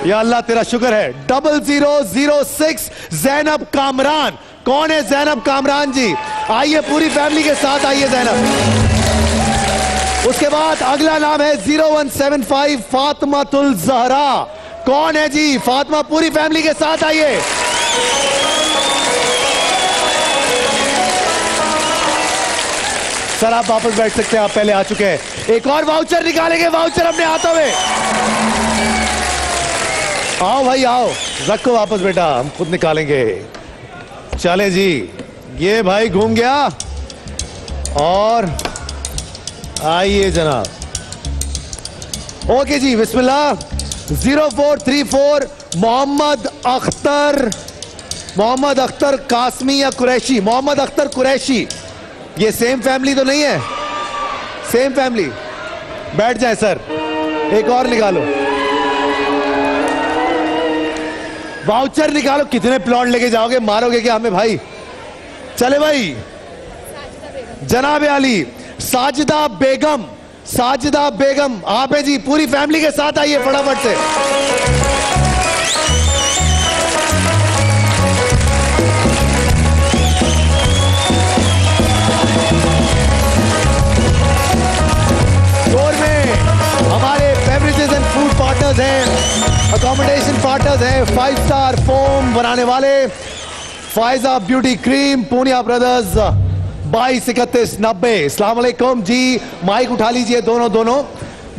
या अल्लाह तेरा शुक्र है, 0006 जैनब कामरान। कौन है जैनब कामरान जी? आइए पूरी फैमिली के साथ आइए जैनब। उसके बाद अगला नाम है 0175 फातिमातुल ज़हरा। कौन है जी? फातिमा पूरी फैमिली के साथ आइए। सर आप वापस बैठ सकते हैं, आप पहले आ चुके हैं। एक और वाउचर निकालेंगे, वाउचर अपने हाथों में। आओ भाई आओ, रखो वापस बेटा, हम खुद निकालेंगे। चले जी, ये भाई घूम गया और आइए जनाब। ओके जी, बिस्मिल्लाह। 0434 मोहम्मद अख्तर कासमी या कुरैशी? मोहम्मद अख्तर कुरैशी, ये सेम फैमिली तो नहीं है? सेम फैमिली, बैठ जाए सर। एक और निकालो, वाउचर निकालो। कितने प्लॉट लेके जाओगे, मारोगे क्या हमें भाई? चले भाई, जनाब आली। साजिदा बेगम, साजिदा बेगम आप है जी, पूरी फैमिली के साथ आइए फटाफट से। हमारे बेवरेजेस एंड फूड पार्टनर्स हैं, अकोमोडेशन पार्टनर्स हैं, 5 स्टार फोम बनाने वाले Faiza beauty cream, Punia brothers, 223190। अस्सलाम वालेकुम जी, माइक उठा लीजिए दोनों दोनों।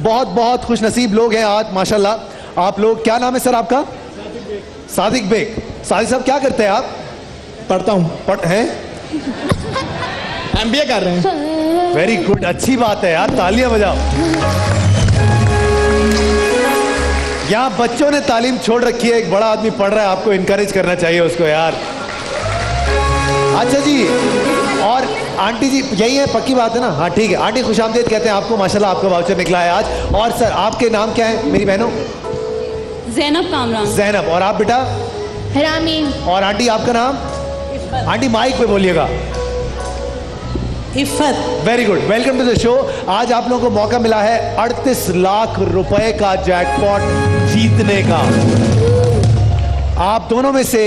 बहुत बहुत खुश नसीब लोग हैं आज माशाल्लाह आप लोग। क्या नाम है सर आपका? सादिक बेग। सादिक साहब क्या करते हैं आप? पढ़ता हूँ। हैं? MBA कर रहे हैं। वेरी गुड, अच्छी बात है यार, तालियां बजाओ। यहाँ बच्चों ने तालीम छोड़ रखी है, एक बड़ा आदमी पढ़ रहा है, आपको इनकरेज करना चाहिए उसको यार। अच्छा जी, और आंटी जी यही है, पक्की बात है ना? हाँ ठीक है, आंटी खुशामदीद कहते हैं आपको, माशाल्लाह आपका वाउचर निकला है आज। और सर आपके नाम क्या है मेरी बहनों? ज़ैनब कामरान। ज़ैनब। और आप बेटा? रामीन। और आंटी आपका नाम? आंटी माइक पे बोलिएगा। Iffat. Very good, welcome to the show. आज आप लोगों को मौका मिला है 38 लाख रुपए का जैकपॉट जीतने का। आप दोनों में से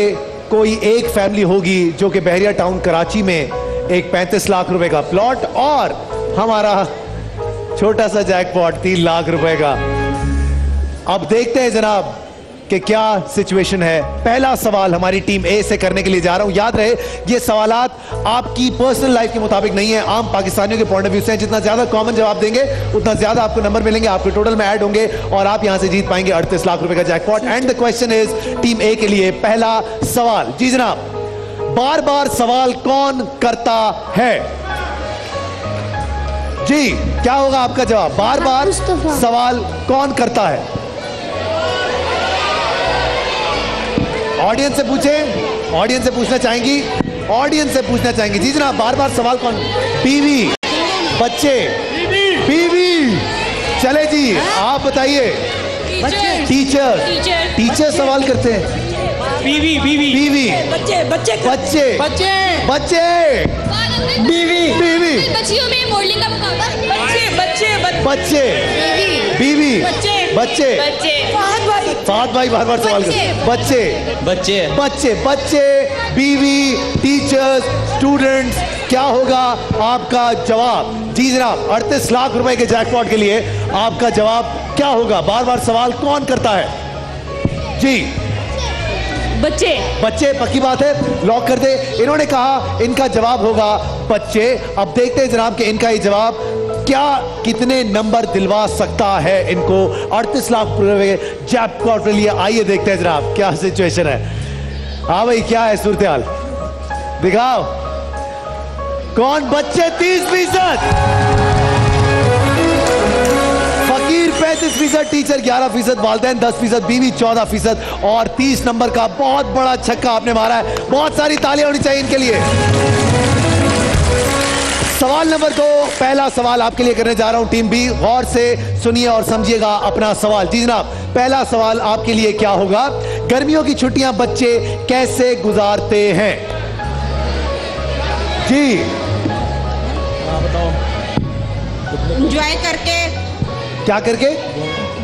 कोई एक फैमिली होगी जो कि बहरिया टाउन कराची में एक 35 लाख रुपए का प्लॉट और हमारा छोटा सा जैकपॉट 3 लाख रुपए का। अब देखते हैं जनाब कि क्या सिचुएशन है। पहला सवाल हमारी टीम ए से करने के लिए जा रहा हूं। याद रहे ये सवालात आपकी पर्सनल लाइफ के मुताबिक नहीं है, आम पाकिस्तानियों के पॉइंट ऑफ व्यू से हैं। जितना ज्यादा कॉमन जवाब देंगे उतना ज्यादा आपको नंबर मिलेंगे, आपके टोटल में ऐड होंगे और आप यहां से जीत पाएंगे 38 लाख रुपए का jackpot. And the question is team A के लिए पहला सवाल। जी जनाब, बार बार सवाल कौन करता है? जी क्या होगा आपका जवाब? बार बार सवाल कौन करता है? ऑडियंस से पूछें, ऑडियंस से पूछना चाहेंगी, ऑडियंस से पूछना चाहेंगी। जी जनाब, बार बार सवाल कौन? बीवी, बच्चे, बीवी। चले जी आप बताइए। टीचर, टीचर सवाल करते हैं। बीवी, बीवी, बीवी, बच्चे, बच्चे, बच्चे, बच्चे, बच्चे, बीवी, बीवी, बच्चियों में मॉडलिंग का मुकाबला। बच्चे, बच्चे, बच्चे, बीवी, बच्चे, फहद भाई बार बार सवाल करते हैं। बच्चे, बच्चे, बच्चे, बच्चे, बीवी, टीचर्स, स्टूडेंट्स। क्या होगा आपका जवाब? जी जनाब, 38 लाख रुपए के जैकपॉट के लिए आपका जवाब क्या होगा? बार बार सवाल कौन करता है? जी बच्चे। बच्चे, पक्की बात है, लॉक कर दे। इन्होंने कहा इनका जवाब होगा बच्चे। अब देखते हैं जनाब कि इनका ये जवाब क्या कितने नंबर दिलवा सकता है इनको 38 लाख रुपए जैकपॉट के लिए। आइए देखते हैं जनाब क्या सिचुएशन है। हाँ भाई, क्या है सूरत हाल? दिखाओ कौन? बच्चे 30%, फकीर 35%, टीचर 11%, वालिदैन 10%, बीवी 14% और 30 नंबर का बहुत बड़ा छक्का आपने मारा है। बहुत सारी तालियां होनी चाहिए इनके लिए। सवाल नंबर 2, पहला सवाल आपके लिए करने जा रहा हूं टीम बी। गौर से सुनिए और समझिएगा अपना सवाल। जी जनाब, पहला सवाल आपके लिए क्या होगा? गर्मियों की छुट्टियां बच्चे कैसे गुजारते हैं? जी बताओ। एंजॉय करके। क्या करके?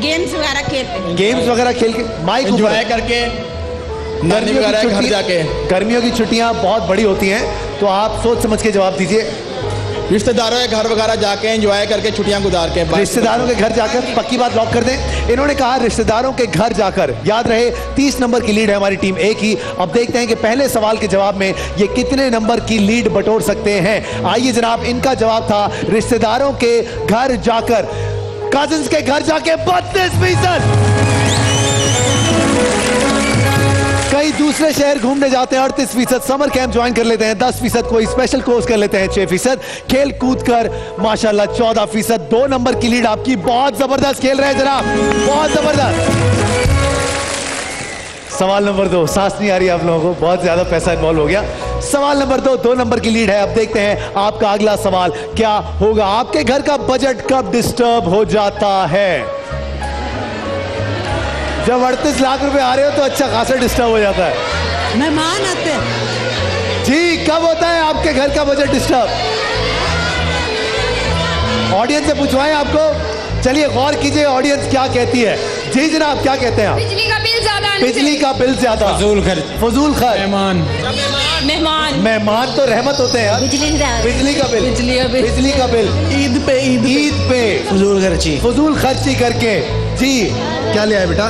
गेम्स वगैरह खेलते। गेम्स वगैरह खेल के। माइक एंजॉय करके, गर्मियों की घर जाके। गर्मियों की छुट्टियां बहुत बड़ी होती हैं तो आप सोच समझ के जवाब दीजिए। रिश्तेदारों के घर वगैरह जाके एंजॉय करके छुट्टियां गुजार के। रिश्तेदारों के घर जाकर, पक्की बात लॉक कर दें। इन्होंने कहा रिश्तेदारों के घर जाकर। याद रहे 30 नंबर की लीड है हमारी टीम ए की। अब देखते हैं कि पहले सवाल के जवाब में ये कितने नंबर की लीड बटोर सकते हैं। आइए जनाब, इनका जवाब था रिश्तेदारों के घर जाकर, कजिन्स के घर जाके 32%। कई दूसरे शहर घूमने जाते हैं 38%, समर कैंप ज्वाइन कर लेते हैं 10%, कोई स्पेशल कोर्स कर लेते हैं 6%, खेल कूद कर माशाल्लाह 14%। 2 नंबर की लीड आपकी, बहुत जबरदस्त खेल रहे हैं जनाब, बहुत जबरदस्त। सवाल नंबर 2, सांस नहीं आ रही आप लोगों को, बहुत ज्यादा पैसा इन्वॉल्व हो गया। सवाल नंबर 2 नंबर की लीड है। अब देखते हैं आपका अगला सवाल क्या होगा। आपके घर का बजट कब डिस्टर्ब हो जाता है? जब 38 लाख रुपए आ रहे हो तो अच्छा खासा डिस्टर्ब हो जाता है। मेहमान आते हैं जी, कब होता है आपके घर का बजट डिस्टर्ब? ऑडियंस से पूछवाएं आपको। चलिए गौर कीजिए ऑडियंस क्या कहती है। जी जनाब, क्या कहते हैं आप? बिजली का बिल ज्यादा, बिजली का बिल ज्यादा, फजूल खर्च, फजूल खर्च, मेहमान तो रहमत होते हैं यार। बिजली का बिल, बिजली का बिल, ईद पे फजूल खर्ची करके। जी क्या ले आए बेटा?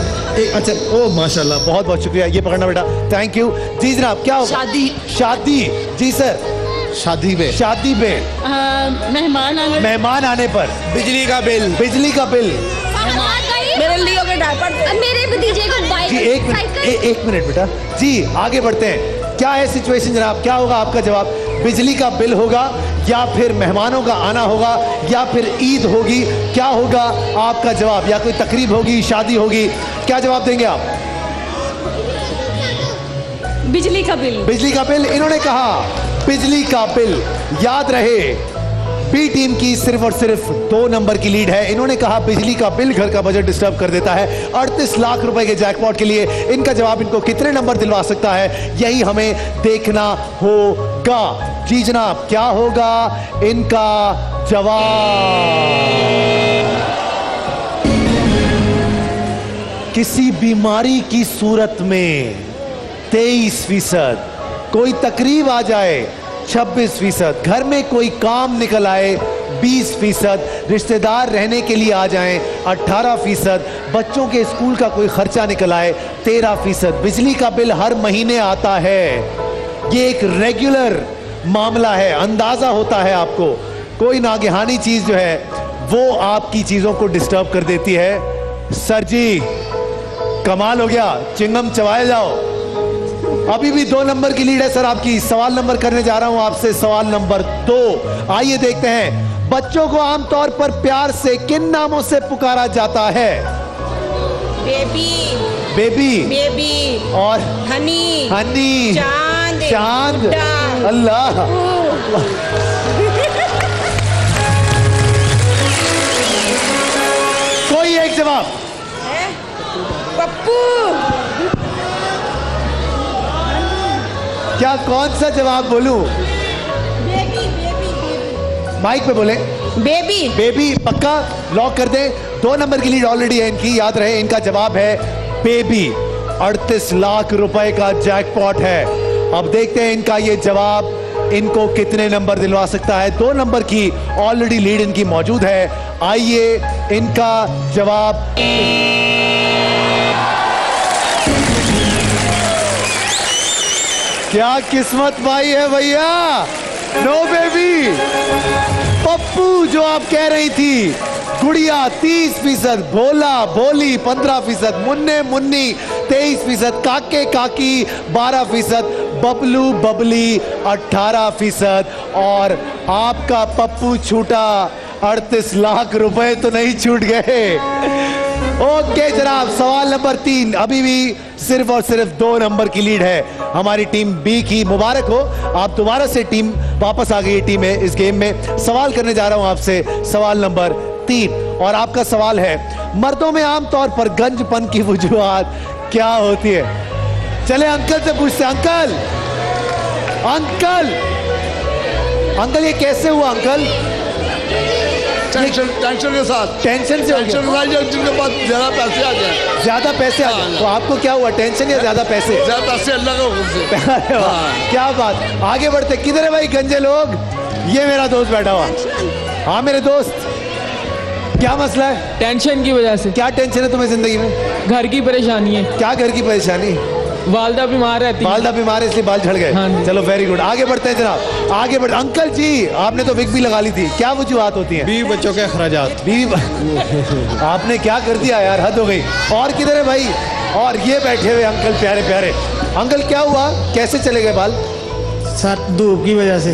अच्छा, ओ माशाल्लाह, बहुत बहुत शुक्रिया। ये पकड़ना बेटा, थैंक यू। जी जनाब, क्या होगा? शादी। जी सर, शादी में मेहमान आने पर बिजली का बिल, मेरे लिए मेरे भतीजे को बाइक। जी एक मिनट बेटा। जी आगे बढ़ते हैं। क्या है सिचुएशन जनाब? क्या होगा आपका जवाब? बिजली का बिल होगा, या फिर मेहमानों का आना होगा, या फिर ईद होगी? क्या होगा आपका जवाब? या कोई तकरीब होगी, शादी होगी? क्या जवाब देंगे आप? बिजली का बिल। बिजली का बिल। इन्होंने कहा बिजली का बिल। याद रहे बी टीम की सिर्फ और सिर्फ 2 नंबर की लीड है। इन्होंने kहा बिजली का बिल घर का बजट डिस्टर्ब कर देता है। 38 लाख रुपए के जैकपॉट के लिए इनका जवाब इनको कितने नंबर दिलवा सकता है, यही हमें देखना होगा। जी जनाब, क्या होगा इनका जवाब? किसी बीमारी की सूरत में 23%, कोई तकरीब आ जाए 26%, घर में कोई काम निकल आए 20%, रिश्तेदार रहने के लिए आ जाएं 18%, बच्चों के स्कूल का कोई खर्चा निकल आए 13%, बिजली का बिल हर महीने आता है। ये एक रेगुलर मामला है, अंदाजा होता है आपको। कोई नागहानी चीज जो है वो आपकी चीजों को डिस्टर्ब कर देती है। सर जी कमाल हो गया, चिंगम चबाए जाओ। अभी भी 2 नंबर की लीड है सर आपकी। सवाल नंबर करने जा रहा हूं आपसे, सवाल नंबर 2। आइए देखते हैं, बच्चों को आमतौर पर प्यार से किन नामों से पुकारा जाता है? बेबी और हनी, चांद, अल्लाह। कोई एक जवाब? पप्पू। क्या कौन सा जवाब बोलूं? माइक पे बोले। बेबी पक्का लॉक कर दे। 2 नंबर की लीड ऑलरेडी है इनकी। याद रहे इनका जवाब है बेबी। 38 लाख रुपए का जैकपॉट है। अब देखते हैं इनका ये जवाब इनको कितने नंबर दिलवा सकता है। 2 नंबर की ऑलरेडी लीड इनकी मौजूद है। आइए इनका जवाब। क्या किस्मत पाई है भैया। No baby. पप्पू जो आप कह रही थी, गुड़िया 30%, भोला भोली 15%, मुन्ने मुन्नी 23%, काके काकी 12%, बबलू बबली 18%, और आपका पप्पू छूटा 38 लाख रुपए तो नहीं छूट गए। ओके जनाब, सवाल नंबर 3। अभी भी सिर्फ और सिर्फ 2 नंबर की लीड है हमारी टीम बी की। मुबारक हो, आप दोबारा से टीम वापस आ गई टीम है इस गेम में। सवाल करने जा रहा हूं आपसे, सवाल नंबर 3, और आपका सवाल है, मर्दों में आमतौर पर गंजपन की वजूहात क्या होती है? चले अंकल से पूछते। अंकल अंकल ये कैसे हुआ अंकल? टेंशन के साथ। टेंशन से जिनके पास ज्यादा पैसे आ जाए। ज्यादा पैसे आ जाए तो आपको क्या हुआ? टेंशन या ज्यादा पैसे? ज्यादा पैसे अल्लाह का हुक्म से। क्या बात। आगे बढ़ते। किधर है भाई गंजे लोग? ये मेरा दोस्त बैठा हुआ। हाँ मेरे दोस्त, क्या मसला है? टेंशन की वजह से। क्या टेंशन है तुम्हें जिंदगी में? घर की परेशानी है। क्या घर की परेशानी? वालदा बीमार रहती है। वालदा बीमार है इसलिए बाल झड़ गए। हाँ, चलो वेरी गुड, आगे बढ़ते हैं जनाब, आगे बढ़ते। अंकल जी, आपने तो विग भी लगा ली थी, क्या वजूहत होती हैं? बीवी बच्चों के अखराजात। बीवी आपने क्या कर दिया यार, हद हो गई। और किधर है भाई? और ये बैठे हुए अंकल प्यारे प्यारे। अंकल क्या हुआ, कैसे चले गए बाल? सर धूप की वजह से।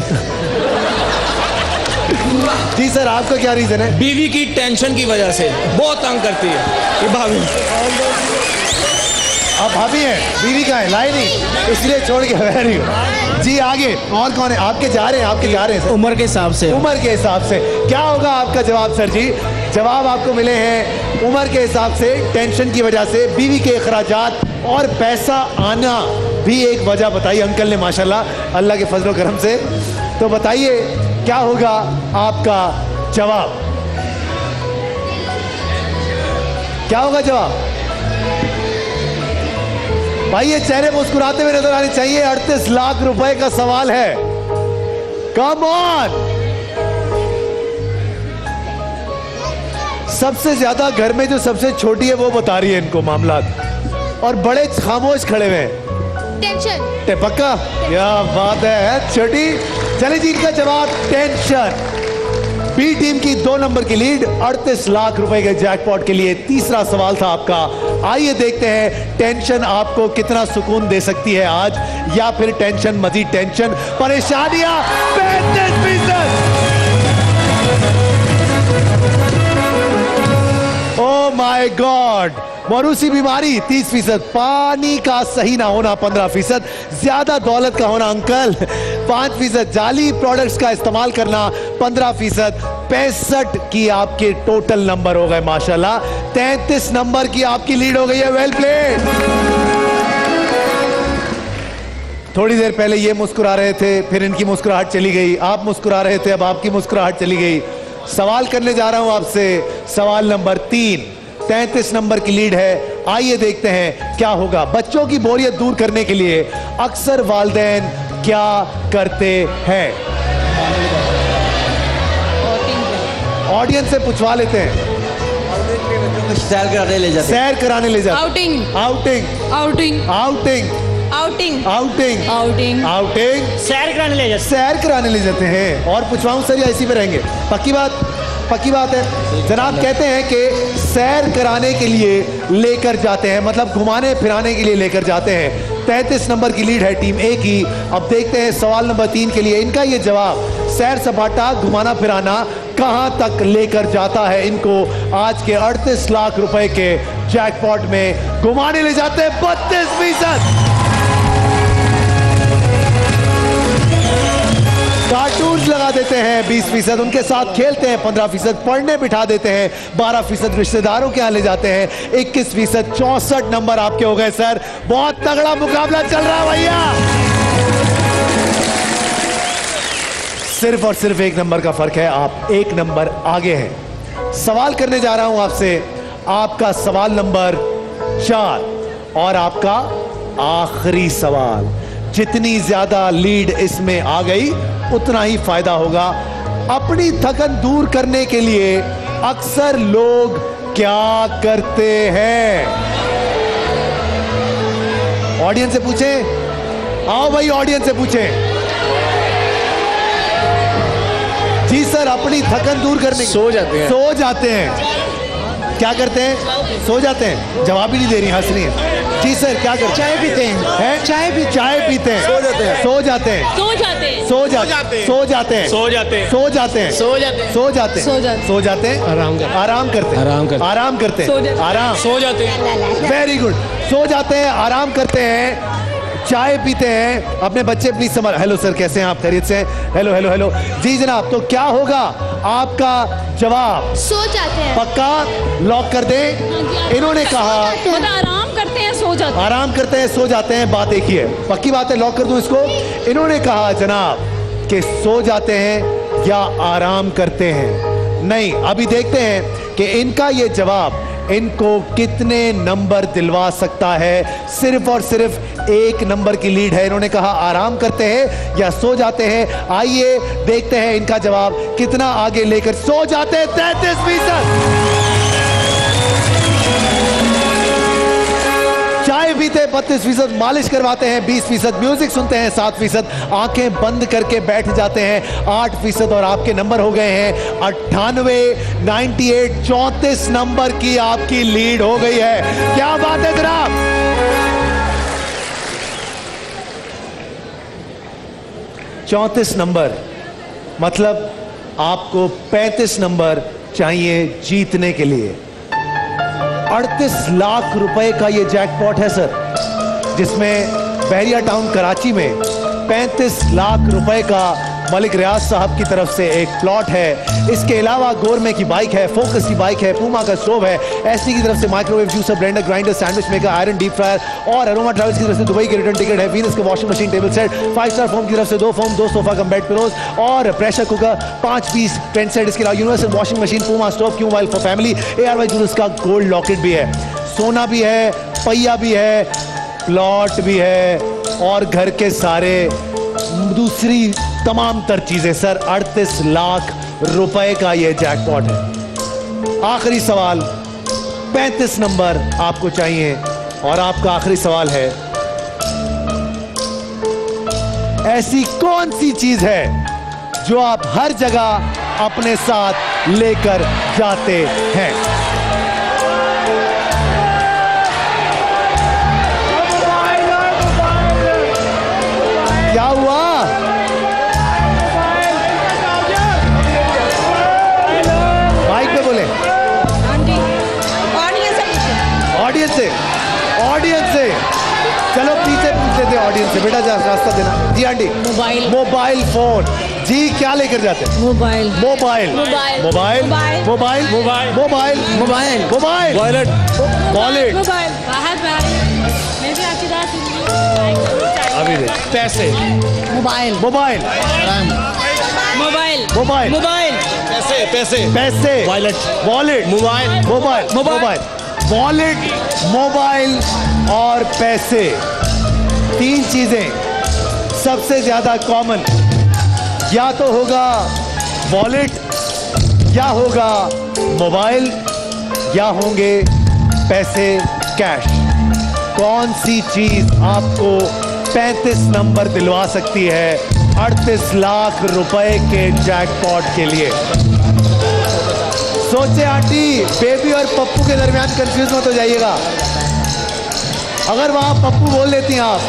जी सर, आपका क्या रीजन है? बीवी की टेंशन की वजह से बहुत तंग करती है ये भाभी। आप भाभी हैं, बीवी का है, लाई नहीं इसलिए छोड़ के। वेरी गुड जी, आगे और कौन है? आपके जा रहे हैं, आपके जा रहे हैं सर। उम्र के हिसाब से। उम्र के हिसाब से क्या होगा आपका जवाब सर जी? जवाब आपको मिले हैं उम्र के हिसाब से, टेंशन की वजह से, बीवी के अखराजात और पैसा आना भी एक वजह बताई अंकल ने माशाल्लाह, अल्लाह के फजल करम से। तो बताइए क्या होगा आपका जवाब? क्या होगा जवाब? भाई ये चेहरे मुस्कुराते हुए नजर आने चाहिए। 38 लाख रुपए का सवाल है, कम ऑन। सबसे ज्यादा घर में जो सबसे छोटी है वो बता रही है इनको मामलात, और बड़े खामोश खड़े हुए हैं। टेंशन। पक्का? क्या बात है छोटी। चले जी, इनका जवाब टेंशन। बी टीम की 2 नंबर की लीड, 38 लाख रुपए के जैकपॉट के लिए तीसरा सवाल था आपका। आइए देखते हैं टेंशन आपको कितना सुकून दे सकती है आज, या फिर टेंशन मजीद टेंशन, परेशानियां 35%। ओ माय गॉड, मौरूसी बीमारी 30%, पानी का सही ना होना 15%, ज्यादा दौलत का होना अंकल 5%, जाली प्रोडक्ट्स का इस्तेमाल करना 15%, 65 की आपके टोटल नंबर हो गए माशाल्लाह। 33 नंबर की आपकी लीड हो गई है। Well played. थोड़ी देर पहले ये मुस्कुरा रहे थे, फिर इनकी मुस्कुराहट चली गई, आप मुस्कुरा रहे थे, अब आपकी मुस्कुराहट चली गई। सवाल करने जा रहा हूं आपसे, सवाल नंबर 3, 33 नंबर की लीड है। आइए देखते हैं क्या होगा। बच्चों की बोरियत दूर करने के लिए अक्सर वालिदैन क्या करते हैं? ऑडियंस से पूछवा लेते हैं। सैर कराने ले जाते हैं। सैर कराने ले जाते हैं। Outing outing outing outing outing outing outing outing सैर कराने ले जाते। सैर कराने ले जाते हैं। और पूछवाऊं सर या इसी पे रहेंगे? पक्की बात? पक्की बात है जनाब। कहते हैं कि सैर कराने के लिए लेकर जाते हैं, मतलब घुमाने फिराने के लिए लेकर जाते हैं। 33 नंबर की लीड है टीम ए की। अब देखते हैं सवाल नंबर 3 के लिए इनका ये जवाब। सैर सपाटा घुमाना फिराना कहां तक लेकर जाता है इनको आज के 38 लाख रुपए के जैकपॉट में? घुमाने ले जाते हैं 32%, कार्टून्स लगा देते हैं 20%, उनके साथ खेलते हैं 15%, पढ़ने बिठा देते हैं 12%, रिश्तेदारों के यहाँ ले जाते हैं 21%। 64 नंबर आपके हो गए सर। बहुत तगड़ा मुकाबला चल रहा है भैया। सिर्फ और सिर्फ 1 नंबर का फर्क है, आप 1 नंबर आगे हैं। सवाल करने जा रहा हूं आपसे, आपका सवाल नंबर 4 और आपका आखिरी सवाल। जितनी ज्यादा लीड इसमें आ गई उतना ही फायदा होगा। अपनी थकन दूर करने के लिए अक्सर लोग क्या करते हैं? ऑडियंस से पूछें। आओ भाई ऑडियंस से पूछें। जी सर, अपनी थकन दूर करने सो जाते हैं। सो जाते हैं। क्या करते हैं? सो जाते हैं। जवाब ही नहीं दे रही, हंस रही है। जी सर, क्या करते हैं? चाय पीते हैं। चाय पीते हैं। सो जाते हैं। सो जाते हैं। सो जाते हैं। सो जाते हैं। सो जाते हैं। सो जाते हैं। सो जाते हैं। सो जाते हैं। सो जाते हैं। सो जाते हैं। सो जाते हैं। आराम करते हैं। आराम करते हैं। आराम करते हैं। आराम करते सो हैं। जाते हैं। आराम सो जाते हैं। Very good. सो जाते हैं, आराम करते हैं, चाय पीते हैं। अपने बच्चे प्लीज संभाल। हेलो सर, कैसे हैं आप? खैरियत से हैं? Hello hello hello. जी जनाब, तो क्या होगा आपका जवाब? सो जाते हैं। पक्का लॉक कर दें? इन्होंने कहा मतलब आराम करते हैं, सो जाते हैं। आराम करते हैं, सो जाते हैं, बात एक ही है। पक्की बात है, लॉक कर दूं इसको? इन्होंने कहा जनाब कि सो जाते हैं या आराम करते हैं। नहीं, अभी देखते हैं कि इनका ये जवाब इनको कितने नंबर दिलवा सकता है। सिर्फ और सिर्फ एक नंबर की लीड है। इन्होंने कहा आराम करते हैं या सो जाते हैं। आइए देखते हैं इनका जवाब कितना आगे लेकर सो जाते हैं। 33%। चाय पीते 32%, मालिश करवाते हैं 20%, म्यूजिक सुनते हैं 7%, आंखें बंद करके बैठ जाते हैं 8%। और आपके नंबर हो गए हैं 98, 98, 34 नंबर की आपकी लीड हो गई है। क्या बात है जनाब। चौंतीस नंबर मतलब आपको 35 नंबर चाहिए जीतने के लिए। 38 लाख रुपए का ये जैकपॉट है सर, जिसमें बहरिया टाउन कराची में 35 लाख रुपए का मलिक रियाज साहब की तरफ से एक प्लॉट है। इसके अलावा गोरमे की बाइक है, फोकस की बाइक है, पूमा का स्टोव है, एसटी की तरफ से microwave juicer, blender, grinder, sandwich maker, iron deep fryer और अरोमा ट्रैवल्स की तरफ से दुबई की रिटर्न टिकट है। वीनस का washing machine table set, 5 star foam की तरफ से 2 foam, 2 sofa cum bed pillows और pressure cooker, 5 piece tent set. इसके अलावा universal washing machine, Puma stove, Q mobile for family, ARY jewellers का गोल्ड लॉकेट भी है, सोना भी है, पहिया भी है, प्लॉट भी है और घर के सारे दूसरी तमाम तर चीजें। सर 38 लाख रुपए का ये जैकपॉट है। आखिरी सवाल 35 नंबर आपको चाहिए और आपका आखिरी सवाल है, ऐसी कौन सी चीज है जो आप हर जगह अपने साथ लेकर जाते हैं। क्या हुआ? माइक पे बोले। ऑडियंस से चलो पीछे पूछ लेते हैं ऑडियंस से। बेटा रास्ता देना जी। आंटी मोबाइल फोन जी, क्या लेकर जाते हैं? मोबाइल वॉलेट अभी पैसे मोबाइल पैसे मोबाइल और पैसे, तीन चीजें सबसे ज्यादा कॉमन, या तो होगा वॉलेट या होगा मोबाइल या होंगे पैसे कैश। कौन सी चीज आपको 35 नंबर दिलवा सकती है 38 लाख रुपए के जैकपॉट के लिए? सोचे आंटी, बेबी और पप्पू के दरमियान कंफ्यूज मत हो जाइएगा। अगर वहां पप्पू बोल लेती हैं आप,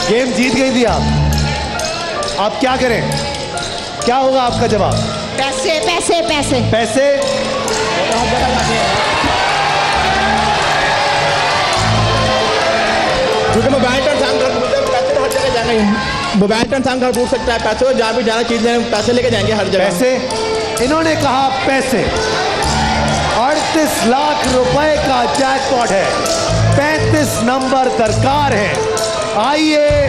गेम जीत गई थी आप क्या करें? क्या होगा आपका जवाब? पैसे पैसे पैसे पैसे। क्योंकि मोबाइल टर्न साम घर पैसे हर जगह जाएंगे। मोबाइल टर्न साम घर पूछ सकता है पैसे, और जहाँ भी जाना चीज पैसे लेके जाएंगे हर जगह। पैसे। इन्होंने कहा पैसे। 38 लाख रुपए का जैकपॉट है, 35 नंबर दरकार है। आइए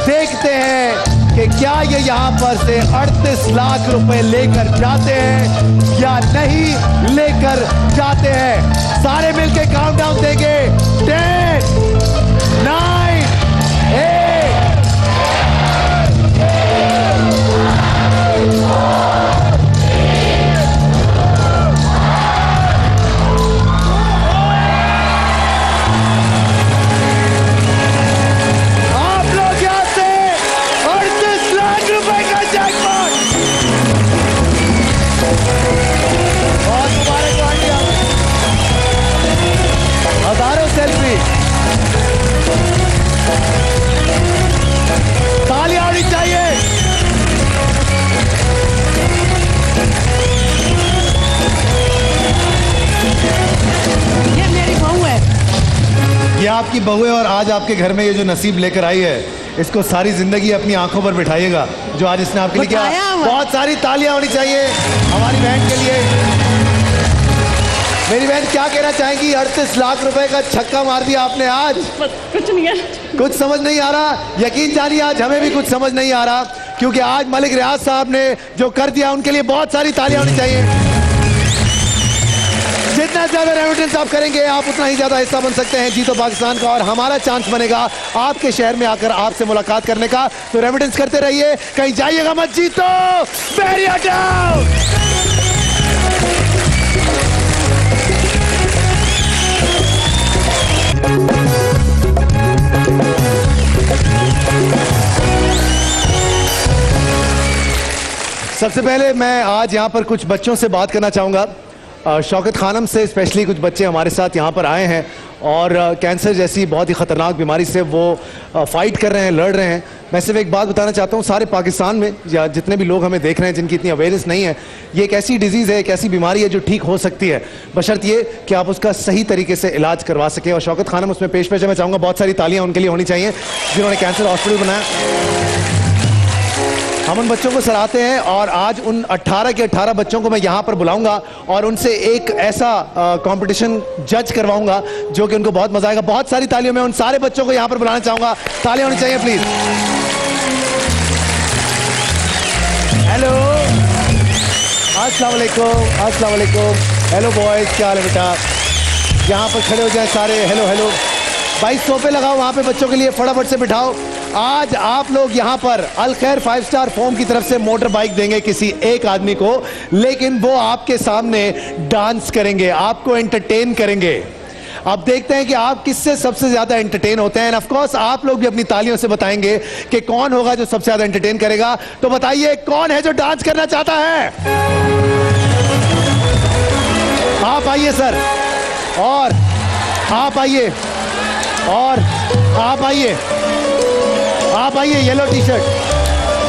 देखते हैं कि क्या ये यहां पर से 38 लाख रुपए लेकर जाते हैं या नहीं लेकर जाते हैं। सारे मिलके काउंटडाउन देंगे। 10, 9, 8। हजारों सेल्फी, तालियां होनी चाहिए। ये मेरी बहू है। ये आपकी बहू है और आज आपके घर में ये जो नसीब लेकर आई है, इसको सारी जिंदगी अपनी आंखों पर बिठाइएगा, जो आज इसने आपके लिए किया। बहुत सारी तालियां होनी चाहिए हमारी बहन के लिए। मेरी बहन क्या कहना चाहेंगी? 38 लाख रुपए का छक्का मार दिया आपने आज। कुछ नहीं है, कुछ समझ नहीं आ रहा। यकीन जानिए आज हमें भी कुछ समझ नहीं आ रहा, क्योंकि आज मलिक रियाज साहब ने जो कर दिया उनके लिए बहुत सारी तालियां होनी चाहिए। जितना जितना ज्यादा रेमिटेंस आप करेंगे आप उतना ही ज्यादा हिस्सा बन सकते हैं जीतो पाकिस्तान का, और हमारा चांस बनेगा आपके शहर में आकर आपसे मुलाकात करने का। तो रेमिटेंस करते रहिए, कहीं जाइएगा मत। जीतो बैरियर डाउन। सबसे पहले मैं आज यहाँ पर कुछ बच्चों से बात करना चाहूँगा। शौकत खानम से स्पेशली कुछ बच्चे हमारे साथ यहाँ पर आए हैं और कैंसर जैसी बहुत ही ख़तरनाक बीमारी से वो फाइट कर रहे हैं, लड़ रहे हैं। मैं सिर्फ एक बात बताना चाहता हूँ, सारे पाकिस्तान में या जितने भी लोग हमें देख रहे हैं जिनकी इतनी अवेयरनेस नहीं है, ये एक ऐसी डिजीज़ है, एक ऐसी बीमारी है जो ठीक हो सकती है, बशर्त ये कि आप उसका सही तरीके से इलाज करवा सकें। और शौकत खानम उसमें पेश मैं चाहूँगा, बहुत सारी तालियाँ उनके लिए होनी चाहिए जिन्होंने कैंसर हॉस्पिटल बनाया। हम उन बच्चों को सराहते हैं और आज उन 18 के 18 बच्चों को मैं यहाँ पर बुलाऊंगा और उनसे एक ऐसा कंपटीशन जज करवाऊंगा जो कि उनको बहुत मजा आएगा। बहुत सारी तालियों में उन सारे बच्चों को यहाँ पर बुलाना चाहूंगा, तालियां होनी चाहिए प्लीज। हेलो, अस्सलाम वालेकुम, अस्सलाम वालेकुम। हेलो बॉयज, क्या हाल है बेटा? यहाँ पर खड़े हो जाए सारे। हेलो हेलो भाई, सोफे लगाओ वहाँ पे बच्चों के लिए, फटाफट से बिठाओ। आज आप लोग यहाँ पर अल खैर 5 स्टार फोम की तरफ से मोटर बाइक देंगे किसी एक आदमी को, लेकिन वो आपके सामने डांस करेंगे, आपको एंटरटेन करेंगे। अब देखते हैं कि आप किससे सबसे ज्यादा एंटरटेन होते हैं। ऑफ कोर्स आप लोग भी अपनी तालियों से बताएंगे कि कौन होगा जो सबसे ज्यादा एंटरटेन करेगा। तो बताइए कौन है जो डांस करना चाहता है? आप आइए सर, और आप आइए, और आप आइए, आप आइए येलो टी शर्ट,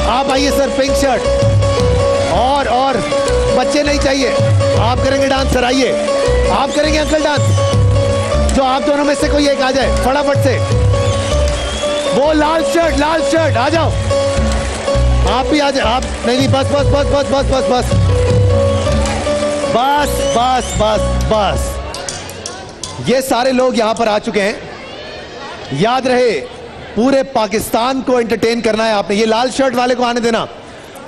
आप आइए सर पिंक शर्ट, और बच्चे नहीं चाहिए, आप करेंगे डांस सर। आइए, आप करेंगे अंकल डांस। जो आप दोनों में से कोई एक आ जाए फटाफट से। वो लाल शर्ट, लाल शर्ट आ जाओ। आप भी आ जाए। आप नहीं, बस बस बस बस बस बस बस बस बस बस बस। ये सारे लोग यहां पर आ चुके हैं। याद रहे, पूरे पाकिस्तान को एंटरटेन करना है आपने। ये लाल शर्ट वाले को आने देना।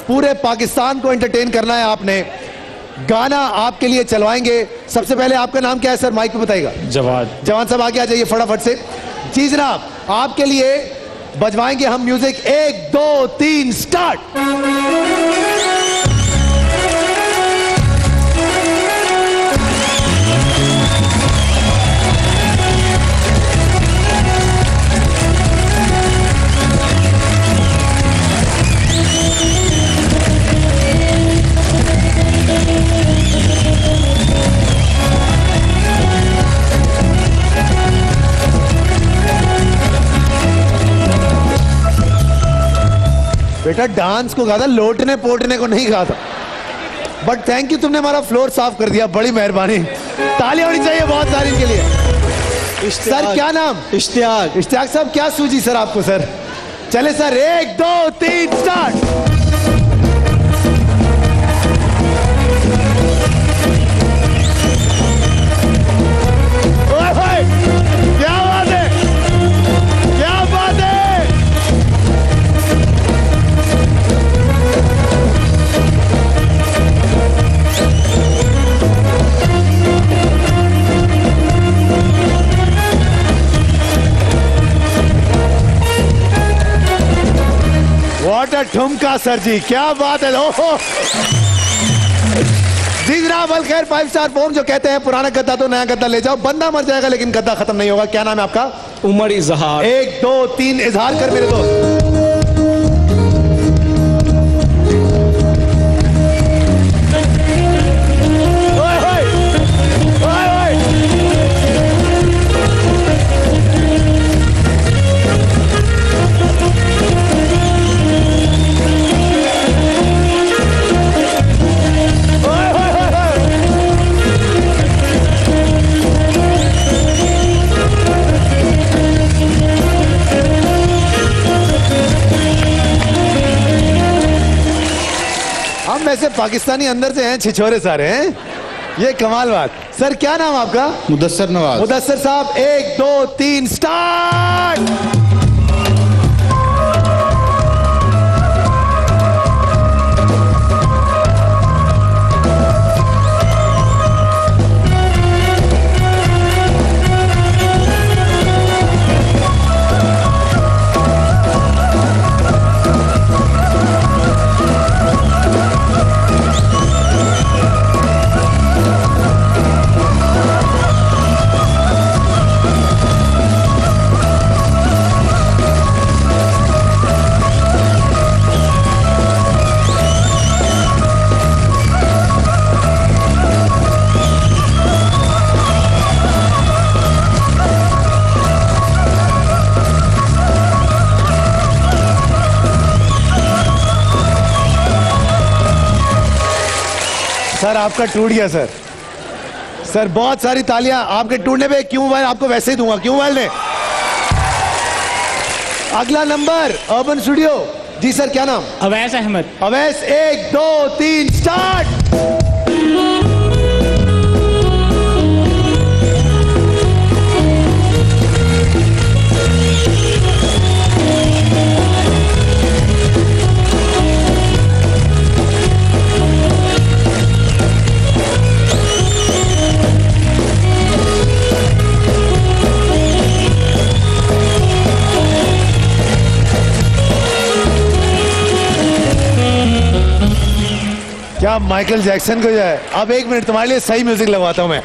पूरे पाकिस्तान को एंटरटेन करना है आपने। गाना आपके लिए चलवाएंगे। सबसे पहले आपका नाम क्या है सर? माइक पे बताइएगा। जवान। जवान साहब आगे आ जाइए फटाफट से। जी जनाब, आपके लिए बजवाएंगे हम म्यूजिक। 1 2 3 स्टार्ट। बेटा डांस को कहा था, लोटने पोटने को नहीं कहा था। बट थैंक यू, तुमने हमारा फ्लोर साफ कर दिया, बड़ी मेहरबानी। तालियां होनी चाहिए बहुत सारी इनके लिए। सर क्या नाम? इश्तियाक। इश्तियाक साहब क्या सूझी सर आपको? सर चले सर, 1 2 3 स्टार्ट। क्या बात है, क्या बात है। व्हाट अ ठुमका सर जी, क्या बात है। ओहो जी जनाब, अल खैर 5 स्टार फोम जो कहते हैं पुराना गद्दा तो नया गद्दा ले जाओ। बंदा मर जाएगा लेकिन गद्दा खत्म नहीं होगा। क्या नाम है आपका? उमर इजहार। 1 2 3 इजहार कर मेरे दोस्त। वैसे पाकिस्तानी अंदर से हैं, छिछोरे सारे हैं। ये कमाल बात। सर क्या नाम आपका? मुदस्सर नवाज। मुदस्सर साहब 1 2 3 स्टार्ट। सर आपका टूट गया सर। सर बहुत सारी तालियां आपके टूटने पे। क्यों मोबाइल आपको वैसे ही दूंगा, क्यों मोबाइल ने। अगला नंबर अर्बन स्टूडियो। जी सर क्या नाम? अवैस अहमद। अवैस 1 2 3 स्टार्ट। क्या माइकल जैक्सन को जाए। अब 1 मिनट तुम्हारे लिए सही म्यूजिक लगवाता हूं मैं।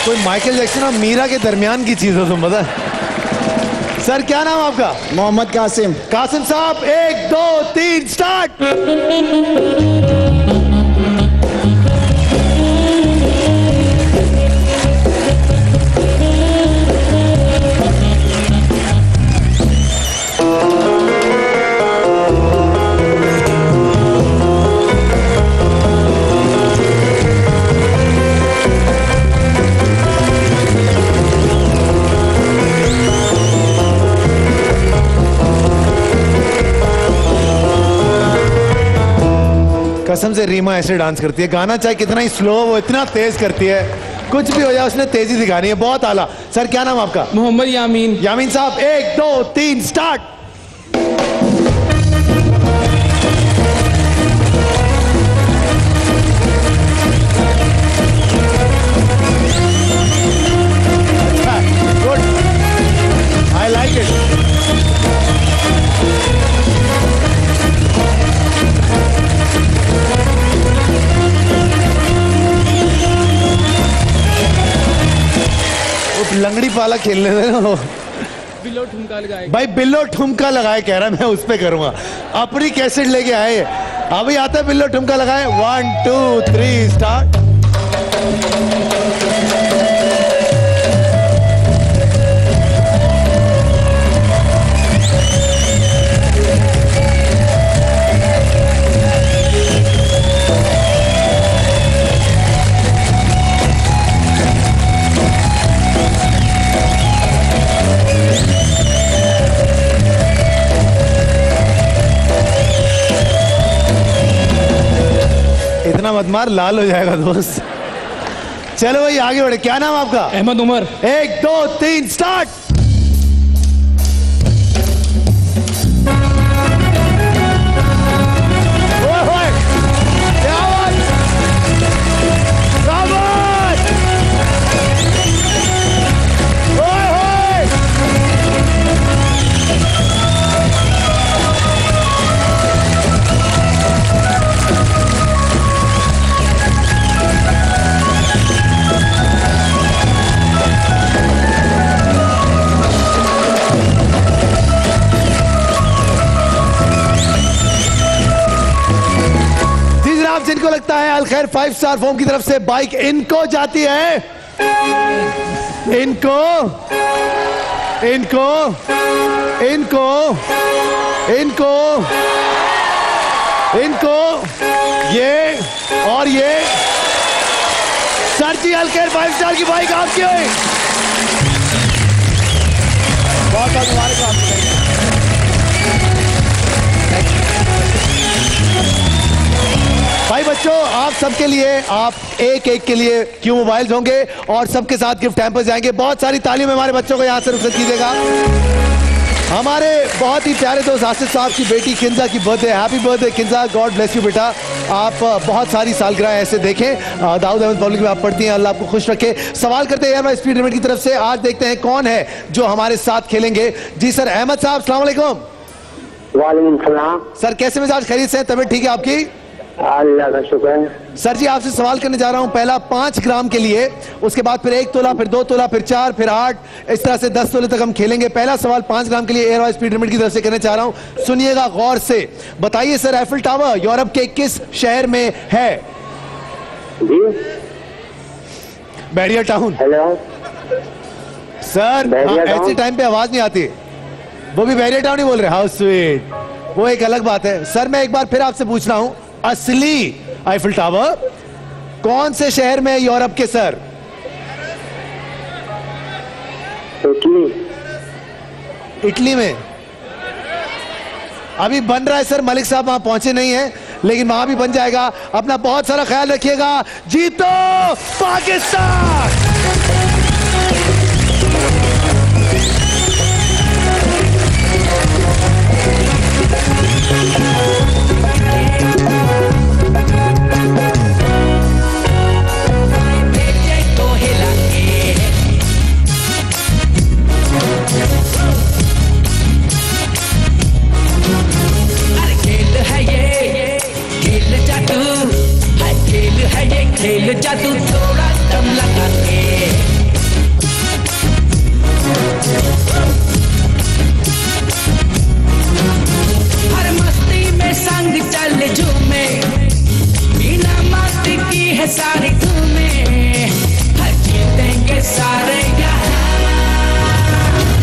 कोई माइकल जैक्सन और मीरा के दरमियान की चीज हो तुम बता। सर क्या नाम आपका? मोहम्मद कासिम। कासिम साहब 1 2 3 स्टार्ट। कसम से रीमा ऐसे डांस करती है, गाना चाहे कितना ही स्लो वो इतना तेज करती है, कुछ भी हो जाए उसने तेजी दिखानी है, बहुत आला। सर क्या नाम आपका? मोहम्मद यामीन। यामीन साहब 1 2 3 start. Good, I like it. लंगड़ी पाला खेलने देना। बिल्लो ठुमका लगाए भाई, बिल्लो ठुमका लगाए कह रहा है, मैं उस पे करूंगा। अपनी कैसेट लेके आए, अभी आता है बिल्लो ठुमका लगाए। 1 2 3 स्टार्ट। इतना मत मार, लाल हो जाएगा दोस्त। चलो भाई आगे बढ़े। क्या नाम आपका? अहमद उमर। 1 2 3 स्टार्ट। जिनको लगता है अलखैर 5 स्टार फॉर्म की तरफ से बाइक इनको जाती है, इनको इनको इनको इनको इनको ये और ये। सर जी अलखैर 5 स्टार की बाइक आपकी है। बहुत बहुत मुबारक। भाई बच्चों, आप सबके लिए, आप एक एक के लिए क्यों मोबाइल्स होंगे और सबके साथ गिफ्ट हैम्पर जाएंगे। बहुत सारी तालियों में हमारे बच्चों को यहाँ से रुखसत कीजिएगा। हमारे बहुत ही प्यारे दोस्त आसिफ साहब की बेटी किंजा की birthday. Happy birthday Kinza, God bless you बेटा। आप बहुत सारी सालगिरह ऐसे देखें। दाऊद अहमद पब्लिक में आप पढ़ती हैं, अल्लाह आपको खुश रखे। सवाल करते हैं स्पीड लिमिट की तरफ से। आज देखते हैं कौन है जो हमारे साथ खेलेंगे। जी सर, अहमद साहब अस्सलाम वालेकुम। वालेकुम सलाम। सर कैसे मिजाज, खैरियत से? तबीयत ठीक है आपकी? अल्लाह का शुक्र है। सर जी आपसे सवाल करने जा रहा हूं, पहला 5 ग्राम के लिए, उसके बाद फिर 1 तोला, फिर 2 तोला, फिर 4, फिर 8, इस तरह से 10 तोले तक हम खेलेंगे। पहला सवाल 5 ग्राम के लिए एयर स्पीड लिमिट की तरफ से करना चाह रहा हूं, सुनिएगा गौर से। बताइए सर, एफिल टावर यूरोप के किस शहर में है? जी बैरियर टाउन। हेलो सर, ऐसे टाइम पे आवाज नहीं आती, वो भी बैरियर टाउन ही बोल रहे। हाउ स्वीट, वो एक अलग बात है। सर मैं एक बार फिर आपसे पूछ रहा हूं, असली आईफिल टावर कौन से शहर में है यूरोप के? सर इटली में अभी बन रहा है सर। मलिक साहब वहां पहुंचे नहीं है, लेकिन वहां भी बन जाएगा। अपना बहुत सारा ख्याल रखिएगा। जीतो पाकिस्तान। खेल जादू थोड़ा दम लगा के, हर मस्ती में संग चल झूमे, बिना मस्ती की है सारी धूमें, हर जीतेंगे सारे यहाँ।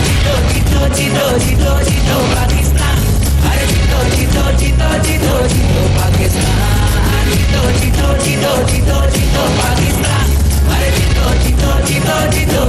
जीतो जीतो जीतो जीतो पाकिस्तान, अरे जीतो जीतो जीतो जीतो जीतो पाकिस्तान, जीतो जीतो जीतो जीतो जीतो पाकिस्तान, अरे जीतो जीतो जीतो जीतो